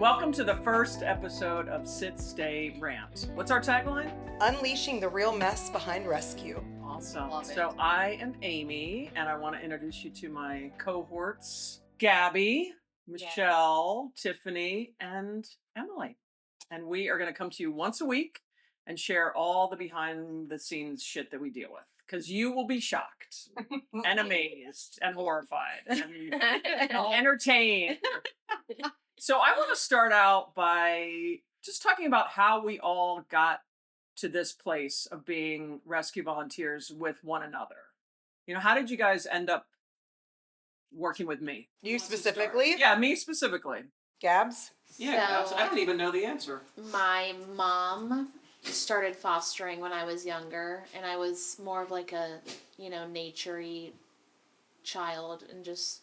Welcome to the first episode of Sit, Stay, Rant. What's our tagline? Unleashing the real mess behind rescue. Awesome. Love it. So I am Amy, and I want to introduce you to my cohorts, Gabby, Michelle, Tiffany, and Emily. And we are going to come to you once a week and share all the behind the scenes shit that we deal with. Because you will be shocked and amazed and horrified and entertained. So I want to start out by just talking about how we all got to this place of being rescue volunteers with one another. You know, how did you guys end up working with me? You specifically? Yeah, me specifically. Gabs? Yeah, So, I didn't even know the answer. My mom started fostering when I was younger, and I was more of like a, nature-y child, and just,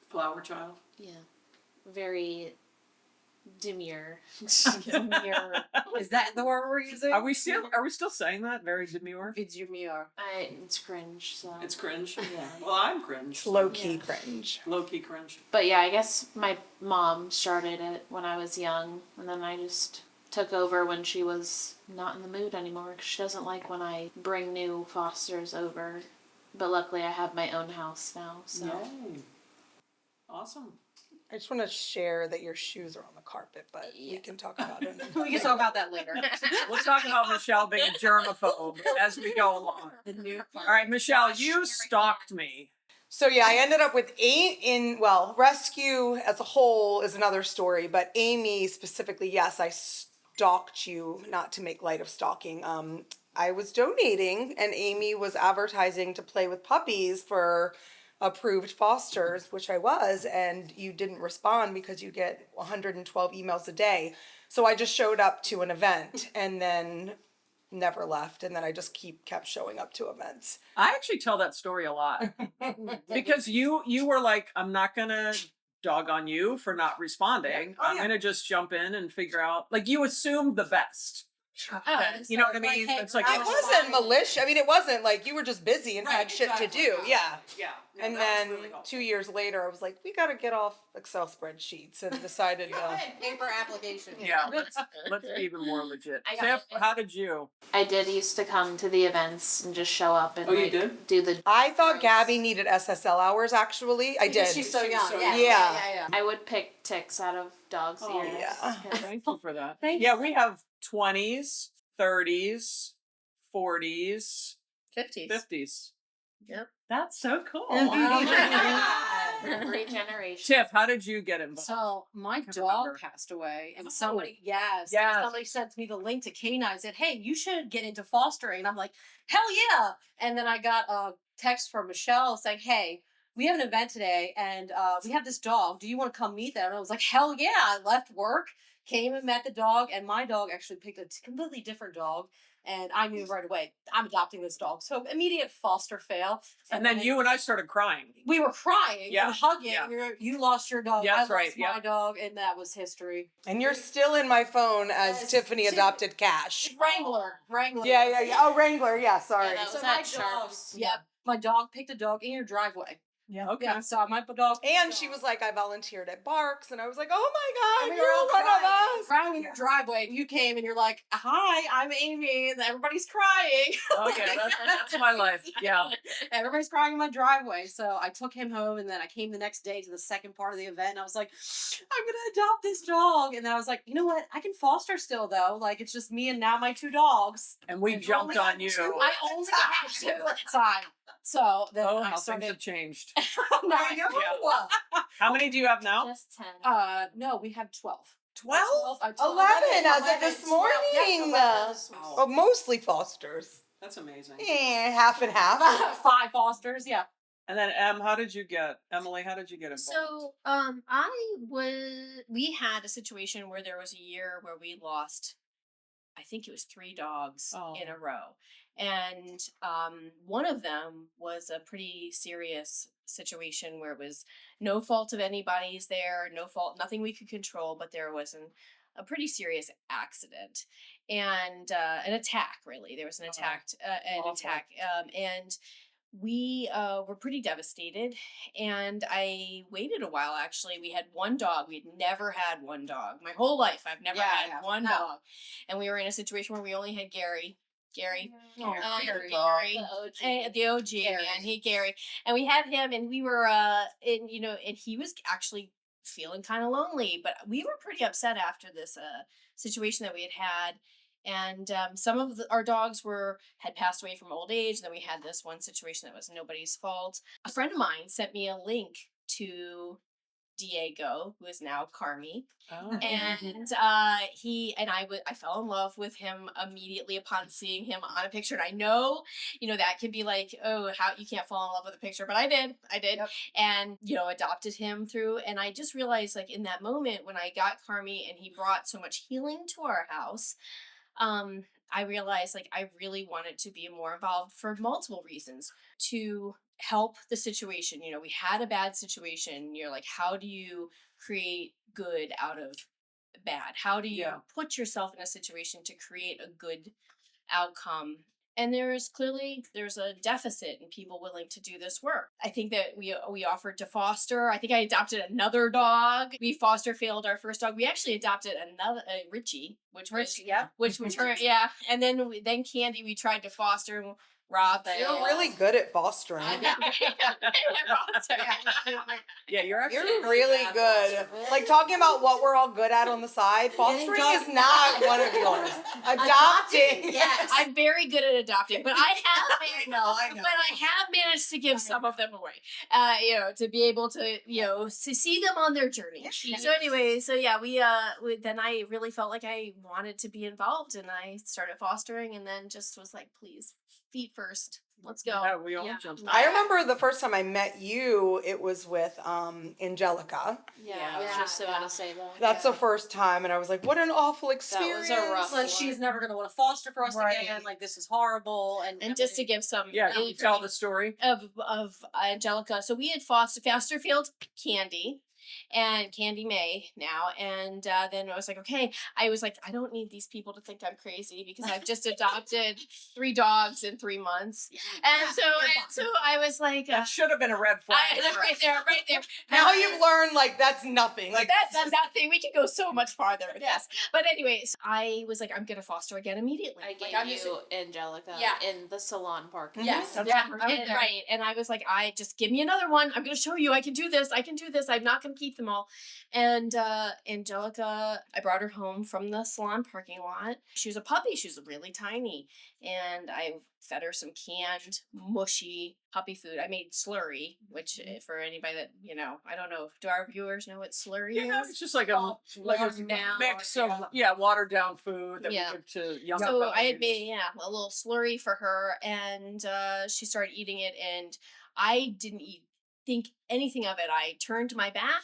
Flower child. yeah, very demure. Demure. Is that the word we're using? Are we still saying that? Very demure? It's demure. It's cringe, so. It's cringe. Yeah. Well, I'm cringe. Low-key Yeah. cringe. Low-key cringe. But yeah, I guess my mom started it when I was young, and then I just took over when she was not in the mood anymore, because she doesn't like when I bring new fosters over. But luckily I have my own house now, so. Yay. Awesome. I just want to share that your shoes are on the carpet, but we can talk about it. We can talk about that later. We'll talk about Michelle being a germaphobe as we go along. The new All right, Michelle, you stalked me. So yeah, I ended up with 8 rescue as a whole is another story, but Amy specifically, yes, I stalked you, not to make light of stalking. I was donating and Amy was advertising to play with puppies for approved fosters, which I was, and you didn't respond because you get 112 emails a day. So I just showed up to an event and then never left, and then I just kept showing up to events. I actually tell that story a lot because you were like, I'm not gonna dog on you for not responding. Oh, I'm gonna just jump in and figure out. Like you assumed the best. You know what I mean? It's like It wasn't malicious. I mean, it wasn't like you were just busy and had shit to do. Yeah. Yeah. And then 2 years later, I was like, we got to get off Excel spreadsheets, and decided paper application. Yeah, let's be even more legit. I got Tiff, it. how did you? I did used to come to the events and just show up and Oh, you did? do the. I thought Gabby needed SSL hours, actually. I did. She's so young. Yeah. I would pick ticks out of dogs' Oh, ears. yeah. Thank you for that. Thank Yeah, we have 20s, 30s, 40s, 50s. 50s. Yep. That's so cool. Great generation. Tiff, how did you get involved? So my can't dog remember. passed away, and Oh. somebody, Yes. somebody sent me the link to Canine and said, "Hey, you should get into fostering." And I'm like, "Hell yeah!" And then I got a text from Michelle saying, "Hey, we have an event today, and we have this dog. Do you want to come meet them?" And I was like, "Hell yeah!" I left work, came and met the dog, and my dog actually picked a completely different dog. And I knew right away, I'm adopting this dog. So immediate foster fail. And then you and I started crying. We were crying Yeah, and hugging. yeah. You lost your dog. Yeah, I that's lost right, yeah. my dog, and that was history. And you're still in my phone as Yes. Tiffany adopted Cash. Wrangler. Yeah. Oh, Wrangler. Yeah, sorry. Yeah, that was So at my dog, Sharps. yeah, my dog picked a dog in your driveway. Yeah. Okay. Yeah, so my dog. And she was like, I volunteered at Barks, and I was like, oh my And God, we were all you're one of crying, us. crying in your driveway, and you came and you're like, "Hi, I'm Amy," and everybody's crying. Okay, that's my life. Yeah. Everybody's crying in my driveway. So I took him home, and then I came the next day to the second part of the event, and I was like, I'm gonna adopt this dog. And then I was like, you know what? I can foster still though. Like it's just me and now my 2 dogs. And we And jumped only on you. I only had 2 at the time. So then Oh, I how things started. have changed. No, How many do you have now? Just 10. no, we have 12. 12? 11 as of this morning. Oh, mostly fosters. That's amazing. Half and half. 5 fosters, yeah. And then Emily, how did you get involved? So, we had a situation where there was a year where we lost, I think it was 3 dogs in Oh. a row. And one of them was a pretty serious situation where it was no fault of anybody's there, no fault, nothing we could control, but there was a pretty serious accident and an attack, really. There was an Oh, attack, awful. and we were pretty devastated, and I waited a while. Actually, we had one dog. We'd never had one dog my whole life. I've never had one dog, and we were in a situation where we only had Gary, Oh, Gary, The OG. the OG Gary. man, Gary, and we had him, and we were, and and he was actually feeling kind of lonely, but we were pretty upset after this situation that we had. And some of our dogs had passed away from old age. Then we had this one situation that was nobody's fault. A friend of mine sent me a link to Diego, who is now Carmi, Oh. and I fell in love with him immediately upon seeing him on a picture. And I know, that can be like, oh, how you can't fall in love with a picture, but I did, Yep. and adopted him through. And I just realized, like, in that moment when I got Carmi and he brought so much healing to our house, I realized, like, I really wanted to be more involved for multiple reasons to help the situation. We had a bad situation. You're like, how do you create good out of bad? How do you Yeah. put yourself in a situation to create a good outcome? And there's a deficit in people willing to do this work. I think that we offered to foster. I think I adopted another dog. We foster failed our first dog. We actually adopted another Richie, which was which turned and then Candy we tried to foster. And Rob, You're really good at fostering. Yeah, you're actually You're really bad good. foster. Like talking about what we're all good at on the side. Fostering is not one of yours. Adopting. Yes. I'm very good at adopting, but I have I know. but I have managed to give some of them away. To be able to, to see them on their journey. So anyway, then I really felt like I wanted to be involved, and I started fostering, and then just was like, please, feet first. Let's go. Yeah, we all jumped. I remember the first time I met you, it was with Angelica. Yeah, I was just about to say that. That's the first time, and I was like, what an awful That experience. was a rough Like, she's never gonna want to foster for us Right. again. Like, this is horrible. And just to give some Yeah, can you tell the story? of Angelica. So we had Fasterfield Candy and Candy May now, and then I was like, okay. I was like, I don't need these people to think I'm crazy because I've just adopted 3 dogs in 3 months, and so I was like, That should have been a red flag. right there. Now you've learned, like, that's nothing. Like, That's nothing. We could go so much farther with this. But anyways, I was like, I'm gonna foster again immediately. I gave I'm you Angelica in the salon parking. Yes, That's right. And I was like, I just give me another one. I'm gonna show you I can do this. I'm not gonna keep them all. And Angelica, I brought her home from the salon parking lot. She was a puppy. She was really tiny, and I fed her some canned, mushy puppy food. I made slurry, which for anybody that I don't know. Do our viewers know what slurry Yeah, is? it's just like a watered down, mix of watered down food that we give to young So puppies. I had made a little slurry for her, and she started eating it, and I didn't think anything of it. I turned my back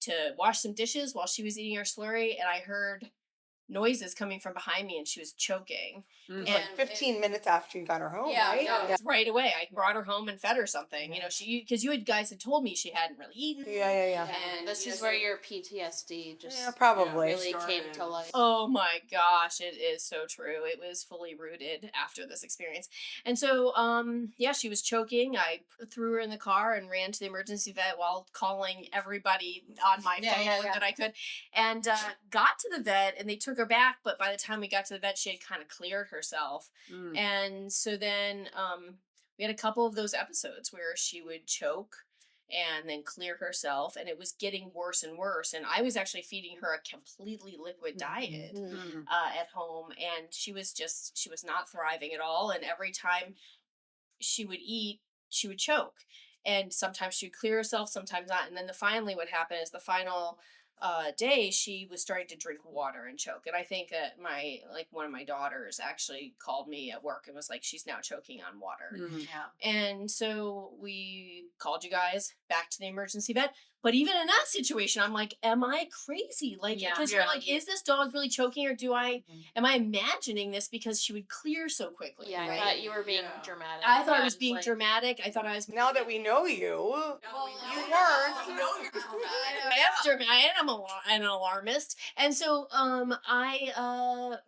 to wash some dishes while she was eating her slurry, and I heard noises coming from behind me, and she was choking. Mm. like 15 minutes after you got her home, Yeah, right? no, right away. I brought her home and fed her something. Because you guys had told me she hadn't really eaten. Yeah. And this is where your PTSD just Yeah, probably. really came to life. Oh my gosh, it is so true. It was fully rooted after this experience. And so, she was choking. I threw her in the car and ran to the emergency vet while calling everybody on my phone that I could, and got to the vet, and they took her back. But by the time we got to the vet, she had kind of cleared herself. Mm. And so then we had a couple of those episodes where she would choke and then clear herself, and it was getting worse and worse. And I was actually feeding her a completely liquid diet Mm. at home, and she was not thriving at all. And every time she would eat, she would choke, and sometimes she would clear herself, sometimes not. And then finally what happened is the final day, she was starting to drink water and choke. And I think that one of my daughters actually called me at work and was like, she's now choking on water. Mm. And so we called you guys back to the emergency vet. But even in that situation, I'm like, am I crazy? Like, because we're like, is this dog really choking, or am I imagining this because she would clear so quickly? Yeah, right? I thought you were being dramatic. I thought I was Yeah, being like- dramatic. I thought I was. Now that we know you, you weren't. I am an alarmist, and so I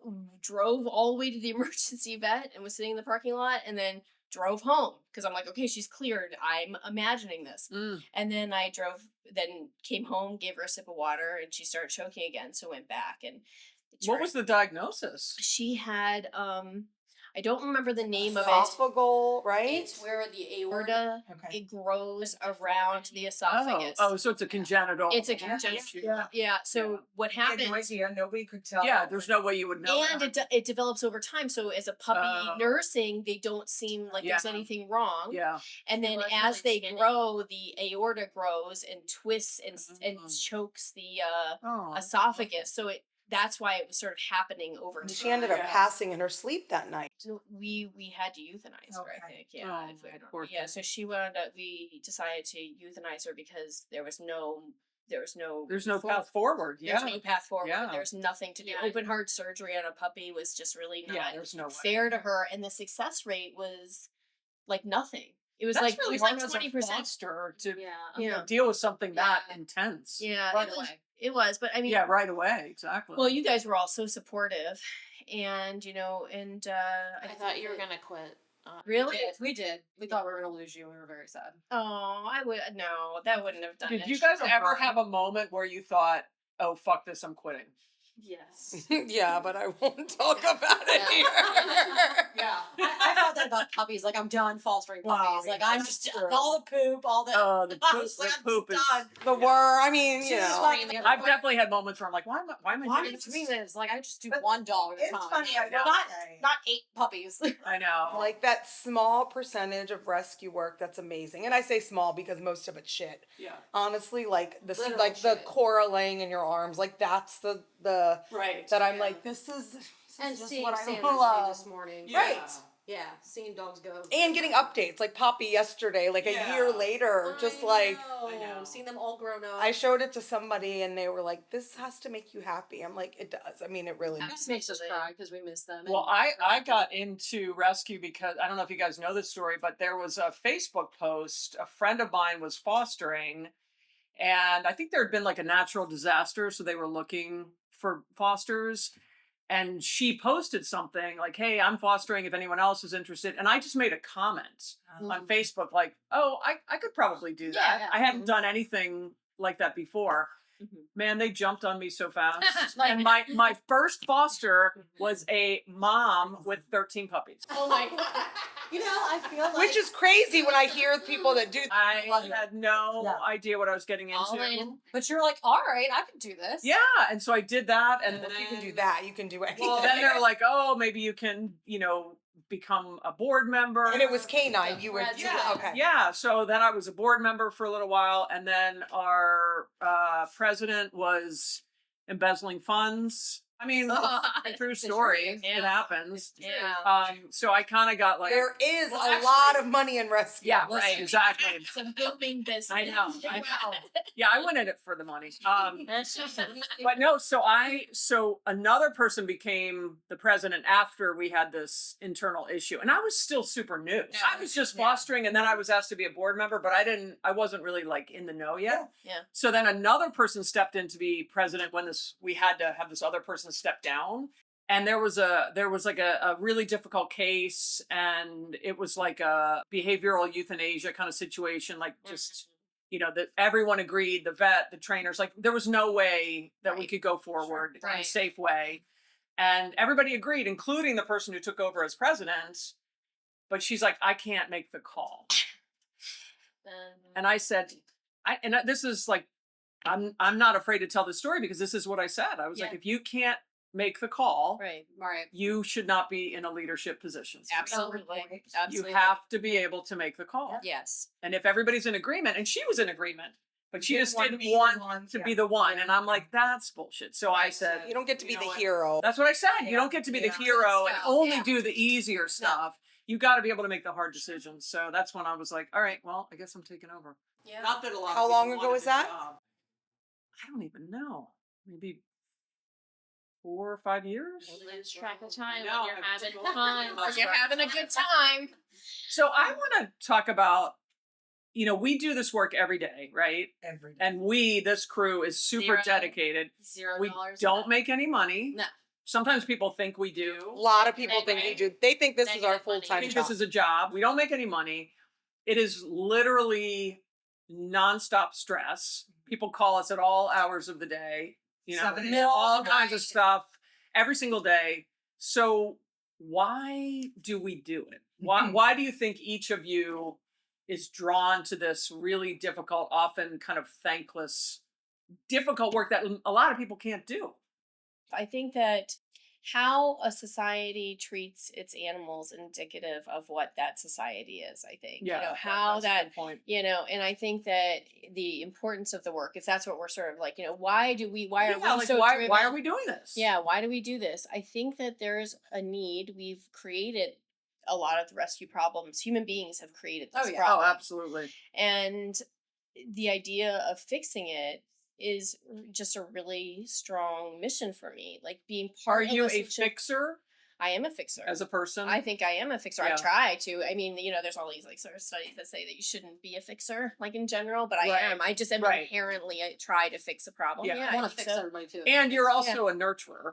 drove all the way to the emergency vet and was sitting in the parking lot, and then drove home because I'm like, okay, she's cleared. I'm imagining this. Mm. And then then came home, gave her a sip of water, and she started choking again. So went back and What was the diagnosis? she had I don't remember the name of it. Esophageal, right? It's where the aorta. Okay. It grows around the esophagus. Oh, so it's a congenital. It's a Yeah. congenital. Yeah. Yeah. So what happened? idea. Nobody could tell. Yeah, there's no way you would know. And that. it develops over time. So as a puppy Oh. nursing, they don't seem like there's Yeah. anything wrong. Yeah. And then Well, it's as really they skinny. grow, the aorta grows and twists and Mm. chokes the Oh. esophagus. So that's why it was sort of happening over time. She ended up Yeah. passing in her sleep that night. So we had to euthanize her, I Okay. think. Yeah. Oh, I don't poor yeah. thing. So she wound up. We decided to euthanize her because there was no There's no for- path forward. There's Yeah. no path forward. Yeah. There's nothing to do. Yeah. Open heart surgery on a puppy was just really not Yeah, there's no way. fair to her, and the success rate was like nothing. It was That's like really it was hard like as a 20%. foster to Yeah. you know, Yeah. deal with something that Yeah. intense. Yeah, right it was. away. It was, but I mean, Yeah, right away. Exactly. well, you guys were all so supportive, and I thought you were gonna quit. Really? We did. We thought we were gonna lose you. We were very sad. Oh, I would no, that wouldn't have done it. Did you guys ever have a moment where you thought, "Oh, fuck this, I'm quitting"? Yes. Yeah, but I won't talk about it Yeah. here. Yeah, I thought that about puppies. Like I'm done fostering Wow, puppies. Like yeah, I'm that's just true. all the poop, all the. Oh, the I poop, was like, the I'm poop is. just done. The were, I mean, you She's know. like, I've definitely had moments where I'm like, why am I why doing am I this? doing this? Like I just do But one dog at a it's time. funny, I know. Not 8 puppies. I know. Like that small percentage of rescue work that's amazing. And I say small because most of it's shit. yeah. Honestly, like the Literal like the shit. Cora laying in your arms, like that's the Right. that I'm Yeah. like, this is And just seeing what I Sanders love. this morning. Yeah. Right. Yeah, seeing dogs go. And getting updates, like Poppy yesterday, like a year Yeah. later, just like I know. seeing them all grown up. I showed it to somebody and they were like, this has to make you happy. I'm like, it does. I mean, it really It just makes us cry because we miss them. Well, I got into rescue because I don't know if you guys know this story, but there was a Facebook post. A friend of mine was fostering, and I think there had been like a natural disaster, so they were looking for fosters. And she posted something like, "Hey, I'm fostering if anyone else is interested." And I just made a comment on Facebook like, "Oh, I could probably do that. Yeah. I hadn't done anything like that before." Mhm. Man, they jumped on me so fast. Like- and my first foster was a mom with 13 puppies. Oh my god. You know, I feel like which is crazy when I hear people that do I had no Yeah. idea what I was getting All into. in. But you're like, all right, I can do this. Yeah, and so I did that, and Well, if you can do then- that, you can do anything. Well, then they're like, "Oh, maybe you can, become a board member." and it was canine. You were Yeah. okay. Yeah, so then I was a board member for a little while, and then our president was embezzling funds. I mean, it's a true story. Yeah. It happens. Yeah. So I kind of got like, There is Well, a actually- lot of money in rescue. yeah, right, Listen. exactly. It's a booming business. I know. Yeah, I went in it for the money. But no, so another person became the president after we had this internal issue, and I was still super new. So I was just fostering, and then I was asked to be a board member, but I wasn't really like in the know yet. Yeah. So then another person stepped in to be president when we had to have this other person step down. And there was like a really difficult case, and it was like a behavioral euthanasia kind of situation, like just that everyone agreed, the vet, the trainers, like there was no way that we Right. could go forward in a Right. safe way. And everybody agreed, including the person who took over as president. But she's like, I can't make the call. And I said, this is like, I'm not afraid to tell this story because this is what I said. I was like, Yeah. if you can't make the call, Right. Right. you should not be in a leadership position. Absolutely. You Absolutely. have to be able to make the call. Yes. And if everybody's in agreement, and she was in agreement, but she Didn't just want to didn't be the want one, to yeah. be the one. And I'm like, that's bullshit. So I said, You don't get to be You know the what? hero. that's what I said. You don't get to be the Yeah. hero and Stuff, only yeah. do the easier stuff. You got to be able to make the hard decisions. So that's when I was like, all right, well, I guess I'm taking over. Yeah. Not that a lot. How of long people ago wanted was the that? job. I don't even know. Maybe 4 or 5 years. Lose track of time No, when you're I having don't- fun. Lost You're track. having a good time. So I want to talk about, we do this work every day, right? Every day. And this crew is super Zero. dedicated. $0. We don't make any money. No. Sometimes people think we do. A lot of people think we do. They think this is our Negative money. full-time Think job. this is a job. We don't make any money. It is literally nonstop stress. People call us at all hours of the day. You know, 7 all days. kinds of stuff every single day. So why do we do it? Why do you think each of you is drawn to this really difficult, often kind of thankless, difficult work that a lot of people can't do? I think that how a society treats its animals indicative of what that society is. I think how that's a that good point. and I think that the importance of the work, if that's what we're sort of like, why are we so why driven? are we doing this? Yeah, why do we do this? I think that there's a need. We've created a lot of the rescue problems. Human beings have created this Oh, problem. absolutely. And the idea of fixing it is just a really strong mission for me. Like being Are part you of a fixer I am a fixer. as a person? I think I am a fixer. Yeah. I try to. I mean, there's all these like sort of studies that say that you shouldn't be a fixer, like in general, but I Right. am. I just am Right. inherently I try to fix a problem. Yeah. Yeah, I want to think fix so. everybody too. And you're also a nurturer.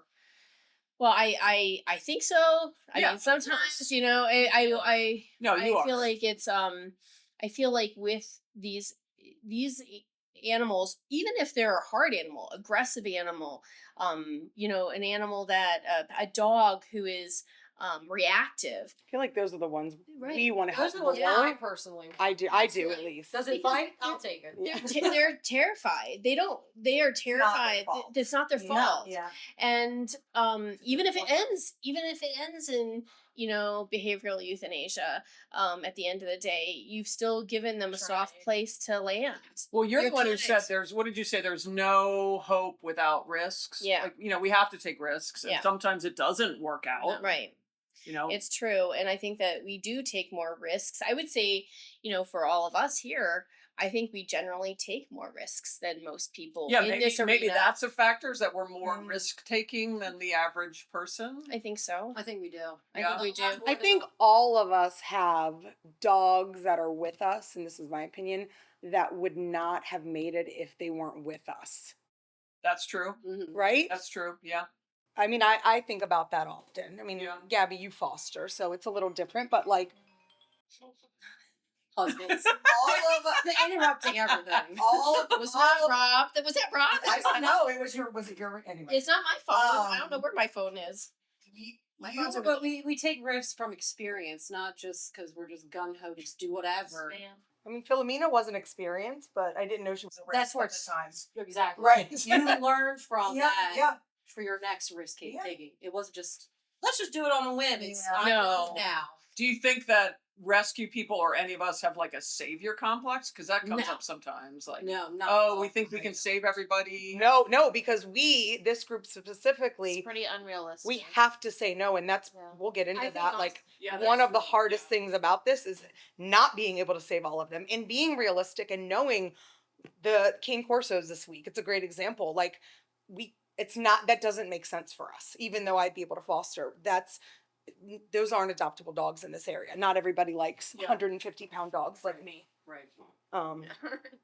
Well, I think so. I Yeah. mean, sometimes I No, you I feel are. like it's I feel like with these animals, even if they're a hard animal, aggressive animal, an animal that a dog who is reactive. I feel like those are the ones Right. we want to help Those are the ones more. I personally. I do at least. Does it bite? I'll take it. Yeah. They're terrified. They are terrified. fault. It's not their fault. Yeah. And even if it ends in behavioral euthanasia, at the end of the day, you've still given them a soft Tried. place to land. Well, you're the You're one who trying. said what did you say? There's no hope without risks. Yeah. Like, we have to take risks. And Yeah. sometimes it doesn't work out. Right. It's true. And I think that we do take more risks. I would say, for all of us here, I think we generally take more risks than most people Yeah, in maybe, this arena. maybe that's a factor, is that we're more risk taking than the average person. I think so. I think we do. I think we do. I think all of us have dogs that are with us, and this is my opinion, that would not have made it if they weren't with us. That's true. Mhm. Right? That's true. Yeah. I mean, I think about that often. I mean, Yeah. Gabby, you foster, so it's a little different, but like Husbands. All of us. Interrupting everything. all of Was that Rob? Was that Rob? I don't know. Was it your anyway? It's not my phone. I don't know where my phone is. My phone's over But we take risks from experience, not just because we're just gung ho, just do whatever. I mean, Philomena was an experience, but I didn't know she was a risk That's where at the it's time. exactly Right. You learn from that Yeah. for your next risk Yeah. taking. It wasn't just let's just do it on a whim. It's Yeah. I know No. now. Do you think that rescue people or any of us have like a savior complex? Because that comes No. up sometimes. Like, No, not oh, we think we can save everybody. No, because this group It's specifically, pretty unrealistic. we have to say no, and that's Yeah. we'll get into I think that. also- Like Yeah, one that's of the true. hardest things about this is not being able to save all of them and being realistic and knowing the Cane Corsos this week. It's a great example. Like it's not, that doesn't make sense for us, even though I'd be able to foster. Those aren't adoptable dogs in this area. Not everybody likes Yeah. 150-pound dogs like me. Right. Um,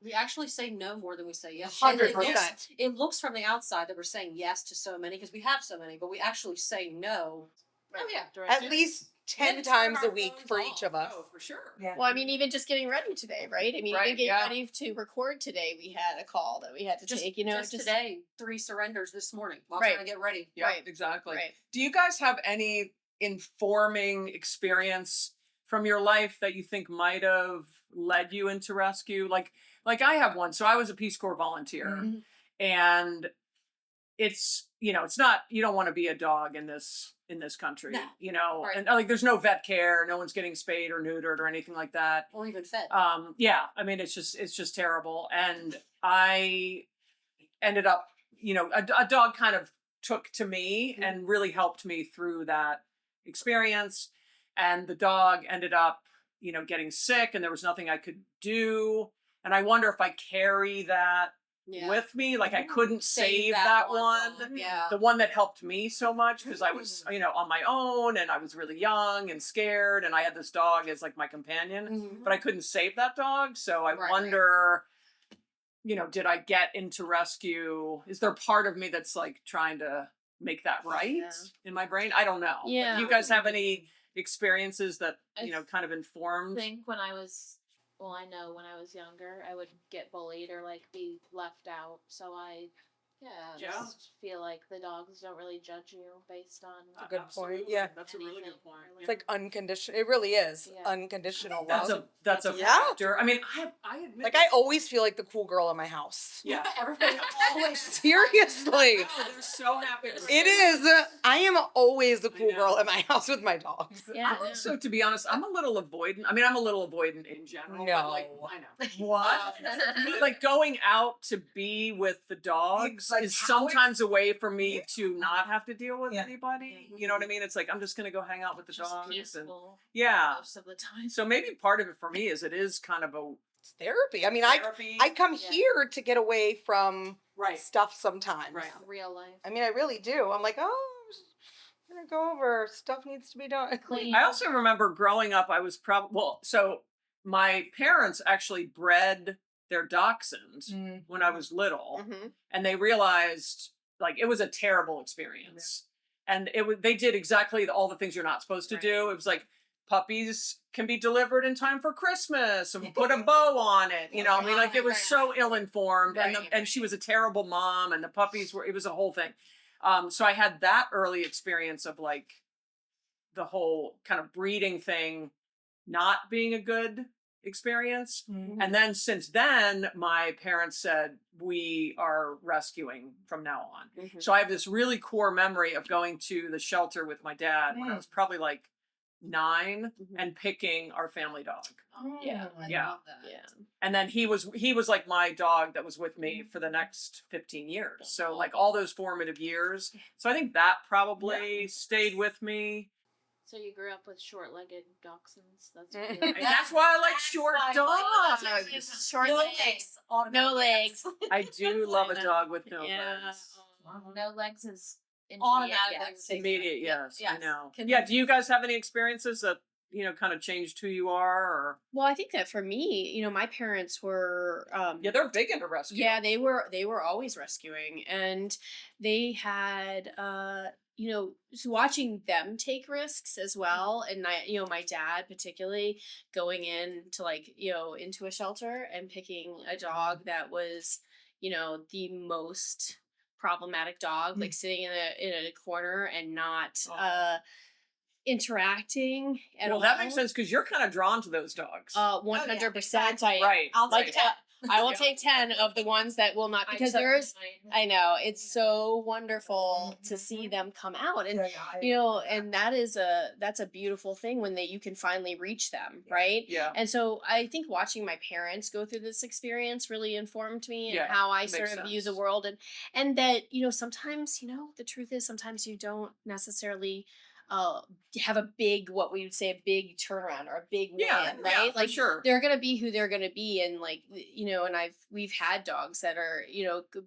We actually say no more than we say yes. 100%. It looks from the outside that we're saying yes to so many because we have so many, but we actually say no. Right. Oh yeah. at least 10 And times turn a our week phones for off. each of us. Oh, for sure. Yeah. Well, I mean, even just getting ready today, right? I mean, Right, even getting yeah. ready to record today, we had a call that we had to take. Just today, 3 surrenders this morning while Right. trying to get ready. Yeah, Right. exactly. Right. Do you guys have any informing experience from your life that you think might have led you into rescue? Like I have one. So I was a Peace Corps volunteer, Mhm. and it's not, you don't want to be a dog in this country, No. Right. and like there's no vet care, no one's getting spayed or neutered or anything like that. Or even fed. Yeah, I mean, it's just terrible. And I ended up, a dog kind of took to me and really helped me through that experience. And the dog ended up, getting sick, and there was nothing I could do. And I wonder if I carry that with me. Like I couldn't save that one. Yeah. The one that helped me so much, because I was, on my own, and I was really young and scared, and I had this dog as like my companion, Mhm. but I couldn't save that dog. So I Right. wonder, did I get into rescue? Is there part of me that's like trying to make that right Yeah. in my brain. I don't know. But Yeah. do you guys have any experiences that, I kind of I informed? think when I was, well, I know when I was younger, I would get bullied or like be left out. So I, Yeah. just feel like the dogs don't really judge you based on. a good point. Absolutely. Yeah. That's a really anything, good point. really. It's like unconditional. It really is Yeah. unconditional That's love. that's a Yeah. factor. I mean, I admit, Like I always feel like the cool girl in my house. yeah. Everybody always Seriously. Oh, they're so happy. It is. I am always the cool I girl know. in my house with my dogs. Yeah. I'm also, to be honest, I'm a little avoidant. I mean, I'm a little avoidant in general. But like, No. I know. What? Like going out to be with the dogs Like is how sometimes a way for me to not have to deal with Yeah. anybody. You know what I mean? It's like I'm just gonna go hang out with the Just dogs and peaceful yeah. most of the time. So maybe part of it for me is it is kind of a It's therapy. I mean, therapy. I come Yeah. here to get away from right. stuff sometimes. Right. Real life. I mean, I really do. I'm like, oh, I'm gonna go over. Stuff needs to be done. Clean. I also remember growing up, I was so my parents actually bred their dachshund Mm. when I was little, Mm-hmm. and they realized like it was a terrible experience, and they did exactly all the things you're not supposed to do. It was like puppies can be delivered in time for Christmas and put a bow on it. You know, I mean, like it was so ill-informed, and she was a terrible mom, and the puppies it was a whole thing. So I had that early experience of like the whole kind of breeding thing not being a good experience. Mm-hmm. And then since then, my parents said, we are rescuing from now on. Mm-hmm. So I have this really core memory of going to the shelter with my dad when I was probably like 9 and picking our family dog. Yeah. I Yeah. love that. Yeah. And then he was like my dog that was with me for the next 15 years. So like all those formative years. So I think that probably stayed with me. So you grew up with short-legged dachshunds. That's Mm. really And that's why I like short why I dogs. like it. short No legs. legs. No legs. I do love a I know. dog with no Yeah. legs. No legs is Automatically yes. take- Immediate, yes, I Yes. know. Can Yeah, you- do you guys have any experiences that, kind of changed who you are? Or Well, I think that for me, my parents were yeah, they're big into rescue. yeah, they were always rescuing, and they had so watching them take risks as well, and my dad particularly going into into a shelter and picking a dog that was the most problematic dog, like sitting in a corner and not interacting at Well, all. that makes sense because you're kind of drawn to those dogs. 100%. I Right. I'll right. take that. I will Yeah. take 10 of the ones that will not, because I know it's so wonderful to see them come out, and and that's a beautiful thing when you can finally reach them, right? Yeah. And so I think watching my parents go through this experience really informed me and Yeah, how I makes sort of view the sense. world, and that sometimes the truth is sometimes you don't necessarily have a big, what we would say, a big turnaround or a big win, Yeah, right? yeah, for Like sure. they're gonna be who they're gonna be, and and we've had dogs that are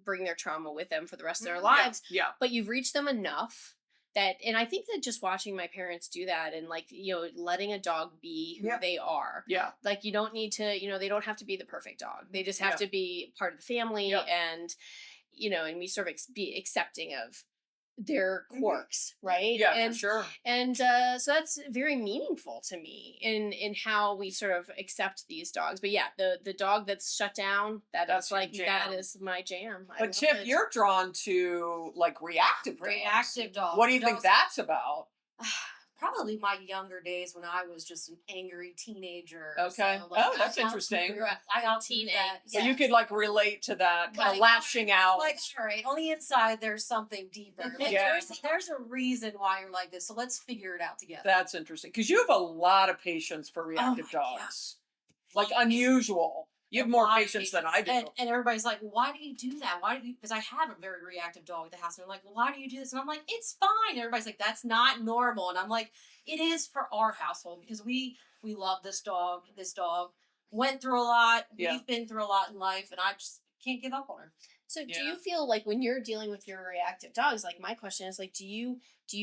bring their trauma with them for the rest of their lives, Yeah. but you've reached them enough that, and I think that just watching my parents do that, and letting a dog be who they are, Yeah. like you don't need to, they don't have to be the perfect dog, they just have to be part of the family, and and we sort of be accepting of their quirks, right? Yeah, and for sure. and so that's very meaningful to me in how we sort of accept these dogs. But yeah, the dog that's shut down, That's is your like jam. that is my jam. I But love Tiff, it. you're drawn to like reactive dogs. Reactive dogs. What do you think Dogs- that's about? Probably my younger days when I was just an angry teenager. Okay. So, Oh, that's I interesting. I'll do that. So you could like relate to that kind of Like- lashing out. Like, all right, on the inside, there's something deeper. Like, Yeah. there's a reason why you're like this. So let's figure it out together. That's interesting because you have a lot of patience for reactive my God. dogs. Like unusual. You have more A lot of patience than I do. And everybody's like, why do you do that? Why do you? Because I have a very reactive dog at the house. And they're like, well, why do you do this? And I'm like, it's fine. And everybody's like, that's not normal. And I'm like, it is for our household because we love this dog. This dog went through a lot. Yeah. We've been through a lot in life, and I just can't give up on her. So do Yeah. you feel like when you're dealing with your reactive dogs, like my question is like, do you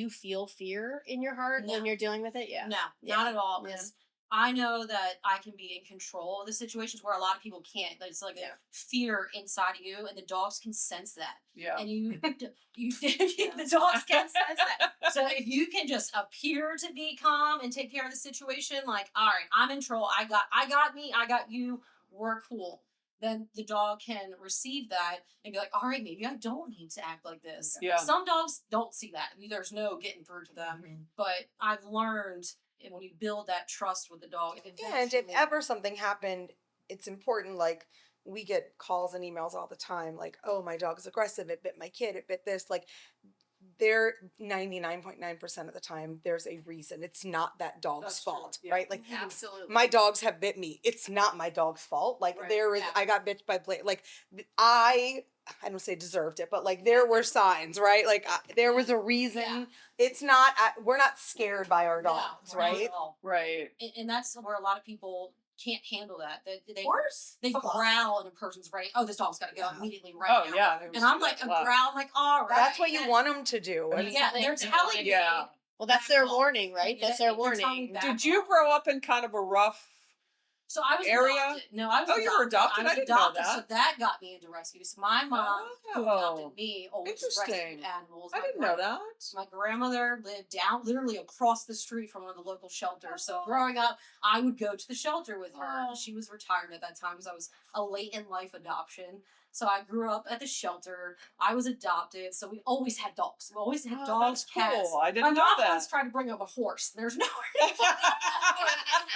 feel fear in your heart No. when you're dealing with it? Yeah. No, Yeah. not at all. Yeah. Because I know that I can be in control of the situations where a lot of people can't. It's like a fear inside of you, and the dogs can sense that. Yeah. And the dogs can sense that. So if you can just appear to be calm and take care of the situation, like, all right, I'm in control. I got me. I got you. We're cool. Then the dog can receive that and be like, all right, maybe I don't need to act like this. Yeah. Some dogs don't see that. There's no getting through to them. But I've learned when you build that trust with the dog. And if ever something happened, it's important, like, we get calls and emails all the time, like, oh, my dog's aggressive, it bit my kid, it bit this, like, they're 99.9% of the time there's a reason. It's not that dog's That's true. fault, Yeah. right? Like, Absolutely. my dogs have bit me. It's not my dog's fault. Like, Right. there is, Yeah. I got bit by Blake. Like, I don't say deserved it, but like, there were signs, right? Like, there was a reason. Yeah. It's not, we're not scared by our No, dogs, we're not right? at all. Right. And that's where a lot of people can't handle that. They course. they Come on. growl and a person's ready. Oh, this dog's got to go Yeah. immediately right Oh now. yeah. And I'm like a growl. I'm like, all right. That's what you want them to do. And And Yeah, they're telling me. Yeah. Well, that's their warning, right? Yeah, That's their they're telling warning. me back Did you off. grow up in kind of a rough? So I was area? adopted. No, I was Oh, you were adopted? I was I didn't know adopted, that. so that got me into rescues. My mom, who Oh. adopted me, always rescued Interesting. animals. I My didn't know grand- that. My grandmother lived down literally across the street from one of the local shelters. So Oh. growing up, I would go to the shelter with her. Oh. She was retired at that time because I was a late in life adoption. So I grew up at the shelter. I was adopted. So we always had dogs. We always had Oh, dogs, that's cats. cool. I didn't My know mom that. once tried to bring up a horse. There's no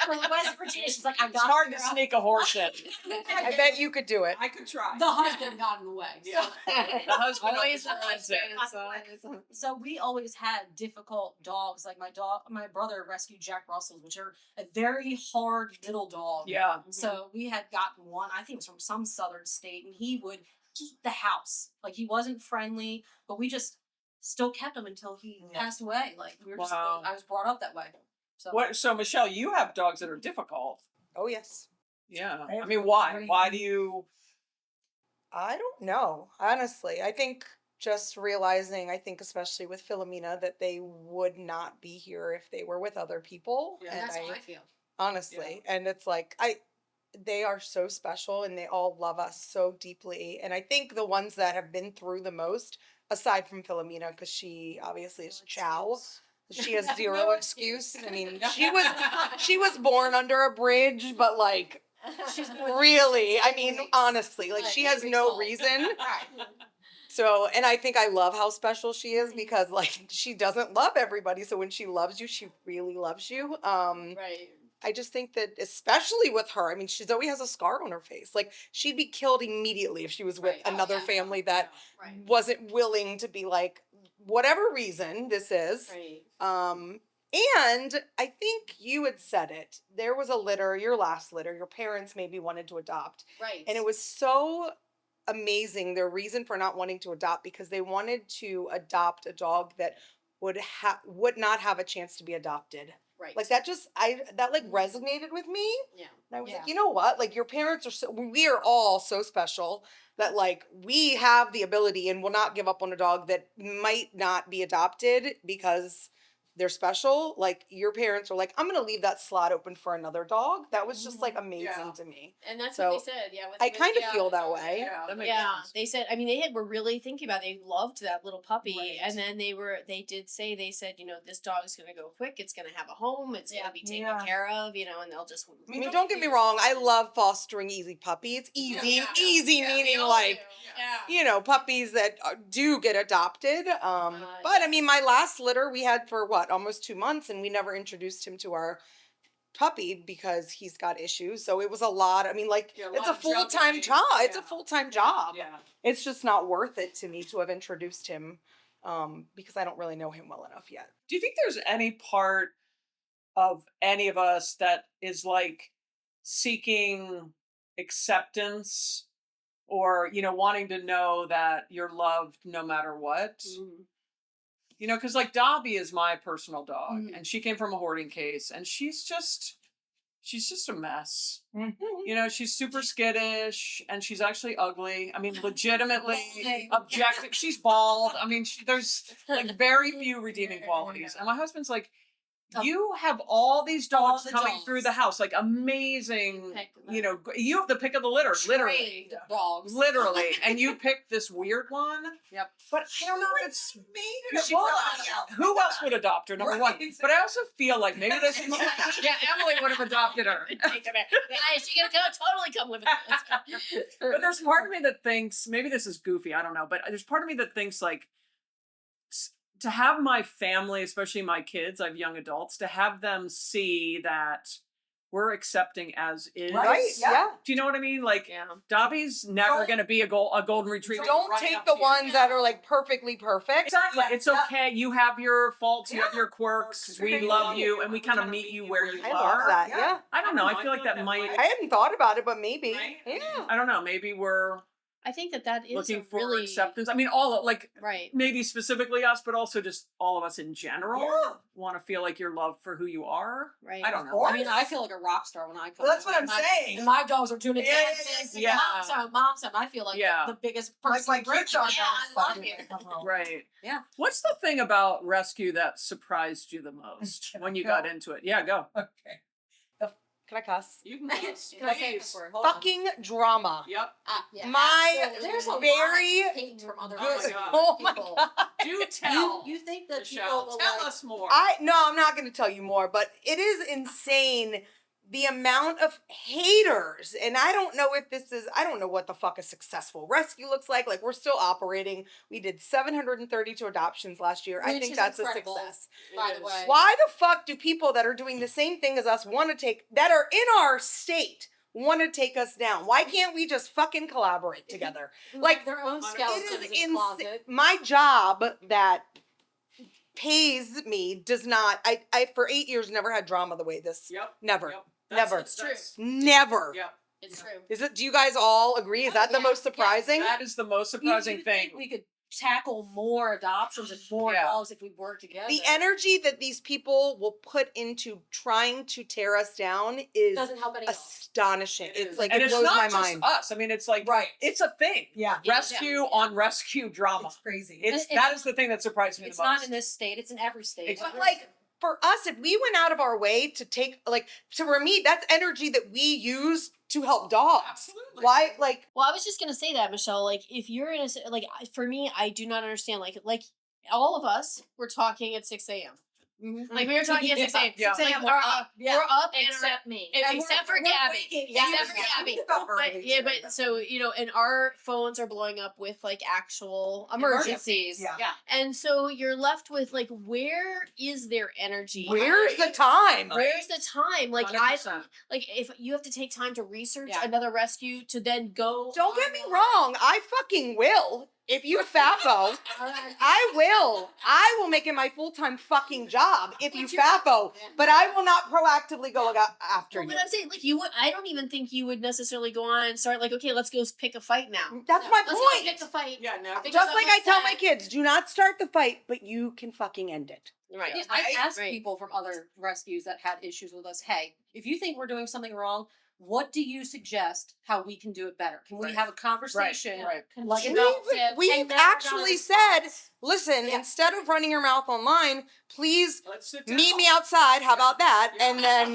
for West Virginia. She's like, I got It's hard to figure out- sneak a horse in. I bet you could do it. I could try. The husband got in the way. so- Yeah. The husband Always always the wins it. husband. So we always had difficult dogs. Like my brother rescued Jack Russells, which are a very hard little dog. Yeah. So we had gotten one, I think it was from some southern state, and he would eat the house. Like, he wasn't friendly, but we just still kept him until he passed away. Like, we were just, Wow. I was brought up that way. So What? So Michelle, you have dogs that are difficult. Oh, yes. Yeah. I I have mean, why? three. Why do you? I don't know, honestly. I think just realizing, I think especially with Philomena, that they would not be here if they were with other people. Yeah. And that's how I feel. honestly, and it's like, they are so special and they all love us so deeply. And I think the ones that have been through the most, aside from Philomena, because she obviously is Chow, she has zero No excuse. I mean, she was born under a bridge, but like, She's been really, I mean, weeks. honestly, like, Like, she has no result. reason. Right. So, and I think I love how special she is because like, she doesn't love everybody. So when she loves you, she really loves you. Right. I just think that, especially with her, I mean, she Zoe has a scar on her face. Like, she'd be killed immediately if she was with Right. Oh, another yeah. family that Right. wasn't willing to be like, whatever reason this is. Right. And I think you had said it. There was a litter, your last litter, your parents maybe wanted to adopt. Right. And it was so amazing, their reason for not wanting to adopt, because they wanted to adopt a dog that would not have a chance to be adopted. right. Like, that just, that like resonated with me. Yeah. And I was Yeah. like, you know what? Like, your parents are we are all so special that like, we have the ability and will not give up on a dog that might not be adopted because they're special. Like, your parents are like, I'm going to leave that slot open for another dog. That was just like amazing Yeah. to me. And that's So, what they said. Yeah. I kind of feel that dog. way. Yeah. That makes Yeah, sense. they said. I mean, were really thinking about it. They loved that little puppy, Right. and then they said, you know, this dog is gonna go quick. It's gonna have a home. It's gonna be taken Yeah. care of. You know, and they'll just. I mean, don't get me wrong. I love fostering easy puppies. Easy, easy meaning like, you know, puppies that do get adopted. But I mean, my last litter we had for what, almost 2 months, and we never introduced him to our puppy because he's got issues. So it was a lot. I mean, like, Yeah, a it's lot a of full-time juggling. job. It's a Yeah. full-time job. Yeah. It's just not worth it to me to have introduced him because I don't really know him well enough yet. Do you think there's any part of any of us that is like seeking acceptance or, you know, wanting to know that you're loved no matter what? You know, because like Dobby is my personal dog and she came from a hoarding case and she's just a mess. You know, she's super skittish and she's actually ugly. I mean, legitimately objective. She's bald. I mean, there's like very few redeeming qualities. And my husband's like, You have all these dogs the coming dogs. through the house, like amazing, Pick them. you know, you have the pick of the litter, literally. Trained dogs. Literally. And you picked this weird one. Yep. But I don't know if it's Me? well, who else would adopt her, number one? Right. But I also feel like maybe this is yeah, Emily would have adopted her. Guys, you gonna totally come live with us. But there's part of me that thinks, maybe this is goofy, I don't know, but there's part of me that thinks like to have my family, especially my kids, I have young adults, to have them see that we're accepting as is. Right? Yeah. Do you know what I mean? Like, Yeah. Dobby's never Don't- going to be a golden retriever. Don't right take up the to you. ones that are like perfectly perfect. Exactly. Yeah, It's yeah. okay. You have your faults. You have Yeah. your quirks. We love you, and we kind of meet you where you I are. love that. Yeah. I don't know. I feel like that might. I hadn't thought about it, but maybe. Right? Yeah. I don't know. Maybe we're I think that is looking a for really acceptance. I mean, all like right. maybe specifically us, but also just all of us in general Yeah. want to feel like you're loved for who you are. Right. I don't Of know. course. I mean, I feel like a rock star when I come. Well, that's what I'm My- saying. My dogs are doing the Yeah, dances. yeah, yeah. Mom's home. I feel like Yeah. the biggest Like person. my in the room. kids are Yeah, I love you. Right. Yeah. What's the thing about rescue that surprised you the most Can when I you go? got into it? Yeah, go. Okay. Can I cuss? You can Can I say this word? Hold on. Fucking drama. Yep. Yeah, My absolutely. There's a very lot of hate from other Oh my rescue God. Oh my people. god. Do tell. You think that Michelle, people will tell like, us more. I'm not going to tell you more, but it is insane the amount of haters. And I don't know I don't know what the fuck a successful rescue looks like. Like, we're still operating. We did 732 adoptions last year. I Which think is that's incredible. a success. by It the is. way. Why the fuck do people that are doing the same thing as us that are in our state want to take us down? Why can't we just fucking collaborate together? Who Like, have their own it skeletons It is in the insane. closet. My job that pays me does not. I for 8 years never had drama the way this. Yep. Never. Yep. Never. It's true. Never. Yep. It's true. Is it? Do you guys all agree? Is that the Yeah, most surprising? That is the most surprising You'd thing. think we could tackle more adoptions and more Yeah. dogs if we work together. The energy that these people will put into trying to tear us down is doesn't help anyone. astonishing. It It's is. like and it it's blows not my just mind. us. I mean, it's like Right. it's a thing. Yeah. Rescue on rescue drama. crazy. It's And that it's is the thing that surprised me It's the most. not in this state. It's in every state. Exactly. But like for us, if we went out of our way to take for me, that's energy that we use to help dogs. Absolutely. Why? Like, Well, I was just gonna say that, Michelle. Like, if you're in for me, I do not understand. Like all of us were talking at 6 a.m. Like we were talking at 6 a.m. Yeah. Like, We're up. Yeah. We're up, Except me. and we're- except for we're Gabby. waking- Except for yeah. Gabby. About But early yeah, today. but so and our phones are blowing up with like actual emergencies. Yeah. Yeah. And so you're left with like, where is their energy? Where's the time? Where's the time? Like 100%. like if you have to take time to research Yeah. another rescue to then go. Don't get me wrong. I fucking will. If you FAFO, I will. I will make it my full-time fucking job if you FAFO. But I will not proactively go after Well, you. but I'm saying, like, you would. I don't even think you would necessarily go on and start like, okay, let's go pick a fight now. That's my Let's go point. pick a fight. Yeah, no. Because Just I'm like I tell my upset. kids, do not start the fight, but you can fucking end it. Right. Yeah, I asked Right. people from other rescues that had issues with us, hey, if you think we're doing something wrong, what do you suggest how we can do it better? Can we Right. have a conversation? Right. Like Constructive. We've And then we're actually gonna- said, listen, instead of running your mouth online, please Let's sit down. meet me outside. How about that? And then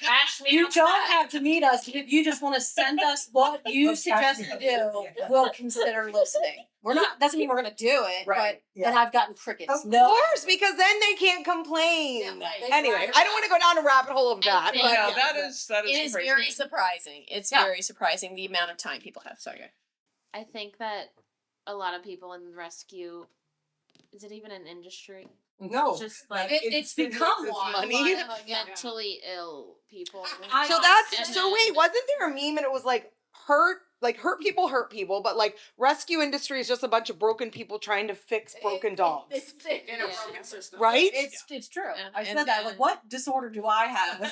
Bash me You outside. don't have to meet us. If you just want to send us what you suggest to do, we'll consider listening. We're not, doesn't mean we're going to do it, Right. but, and I've gotten crickets. of No. course, because then they can't complain. Yeah, right. Anyway, I don't want to go down a rabbit hole of that. think- But Yeah, that is It is crazy. very surprising. It's Yeah. very surprising the amount of time people have. Sorry. I think that a lot of people in rescue, is it even an industry? no. Just like It's become it's one. money. like mentally ill people. I- So And that's so then- wait, wasn't there a meme and it was like hurt people, but like rescue industry is just a bunch of broken people trying to fix broken dogs. In a Yeah. broken system. Right? It's true. Yeah. I said And- that. Like, what disorder do I have?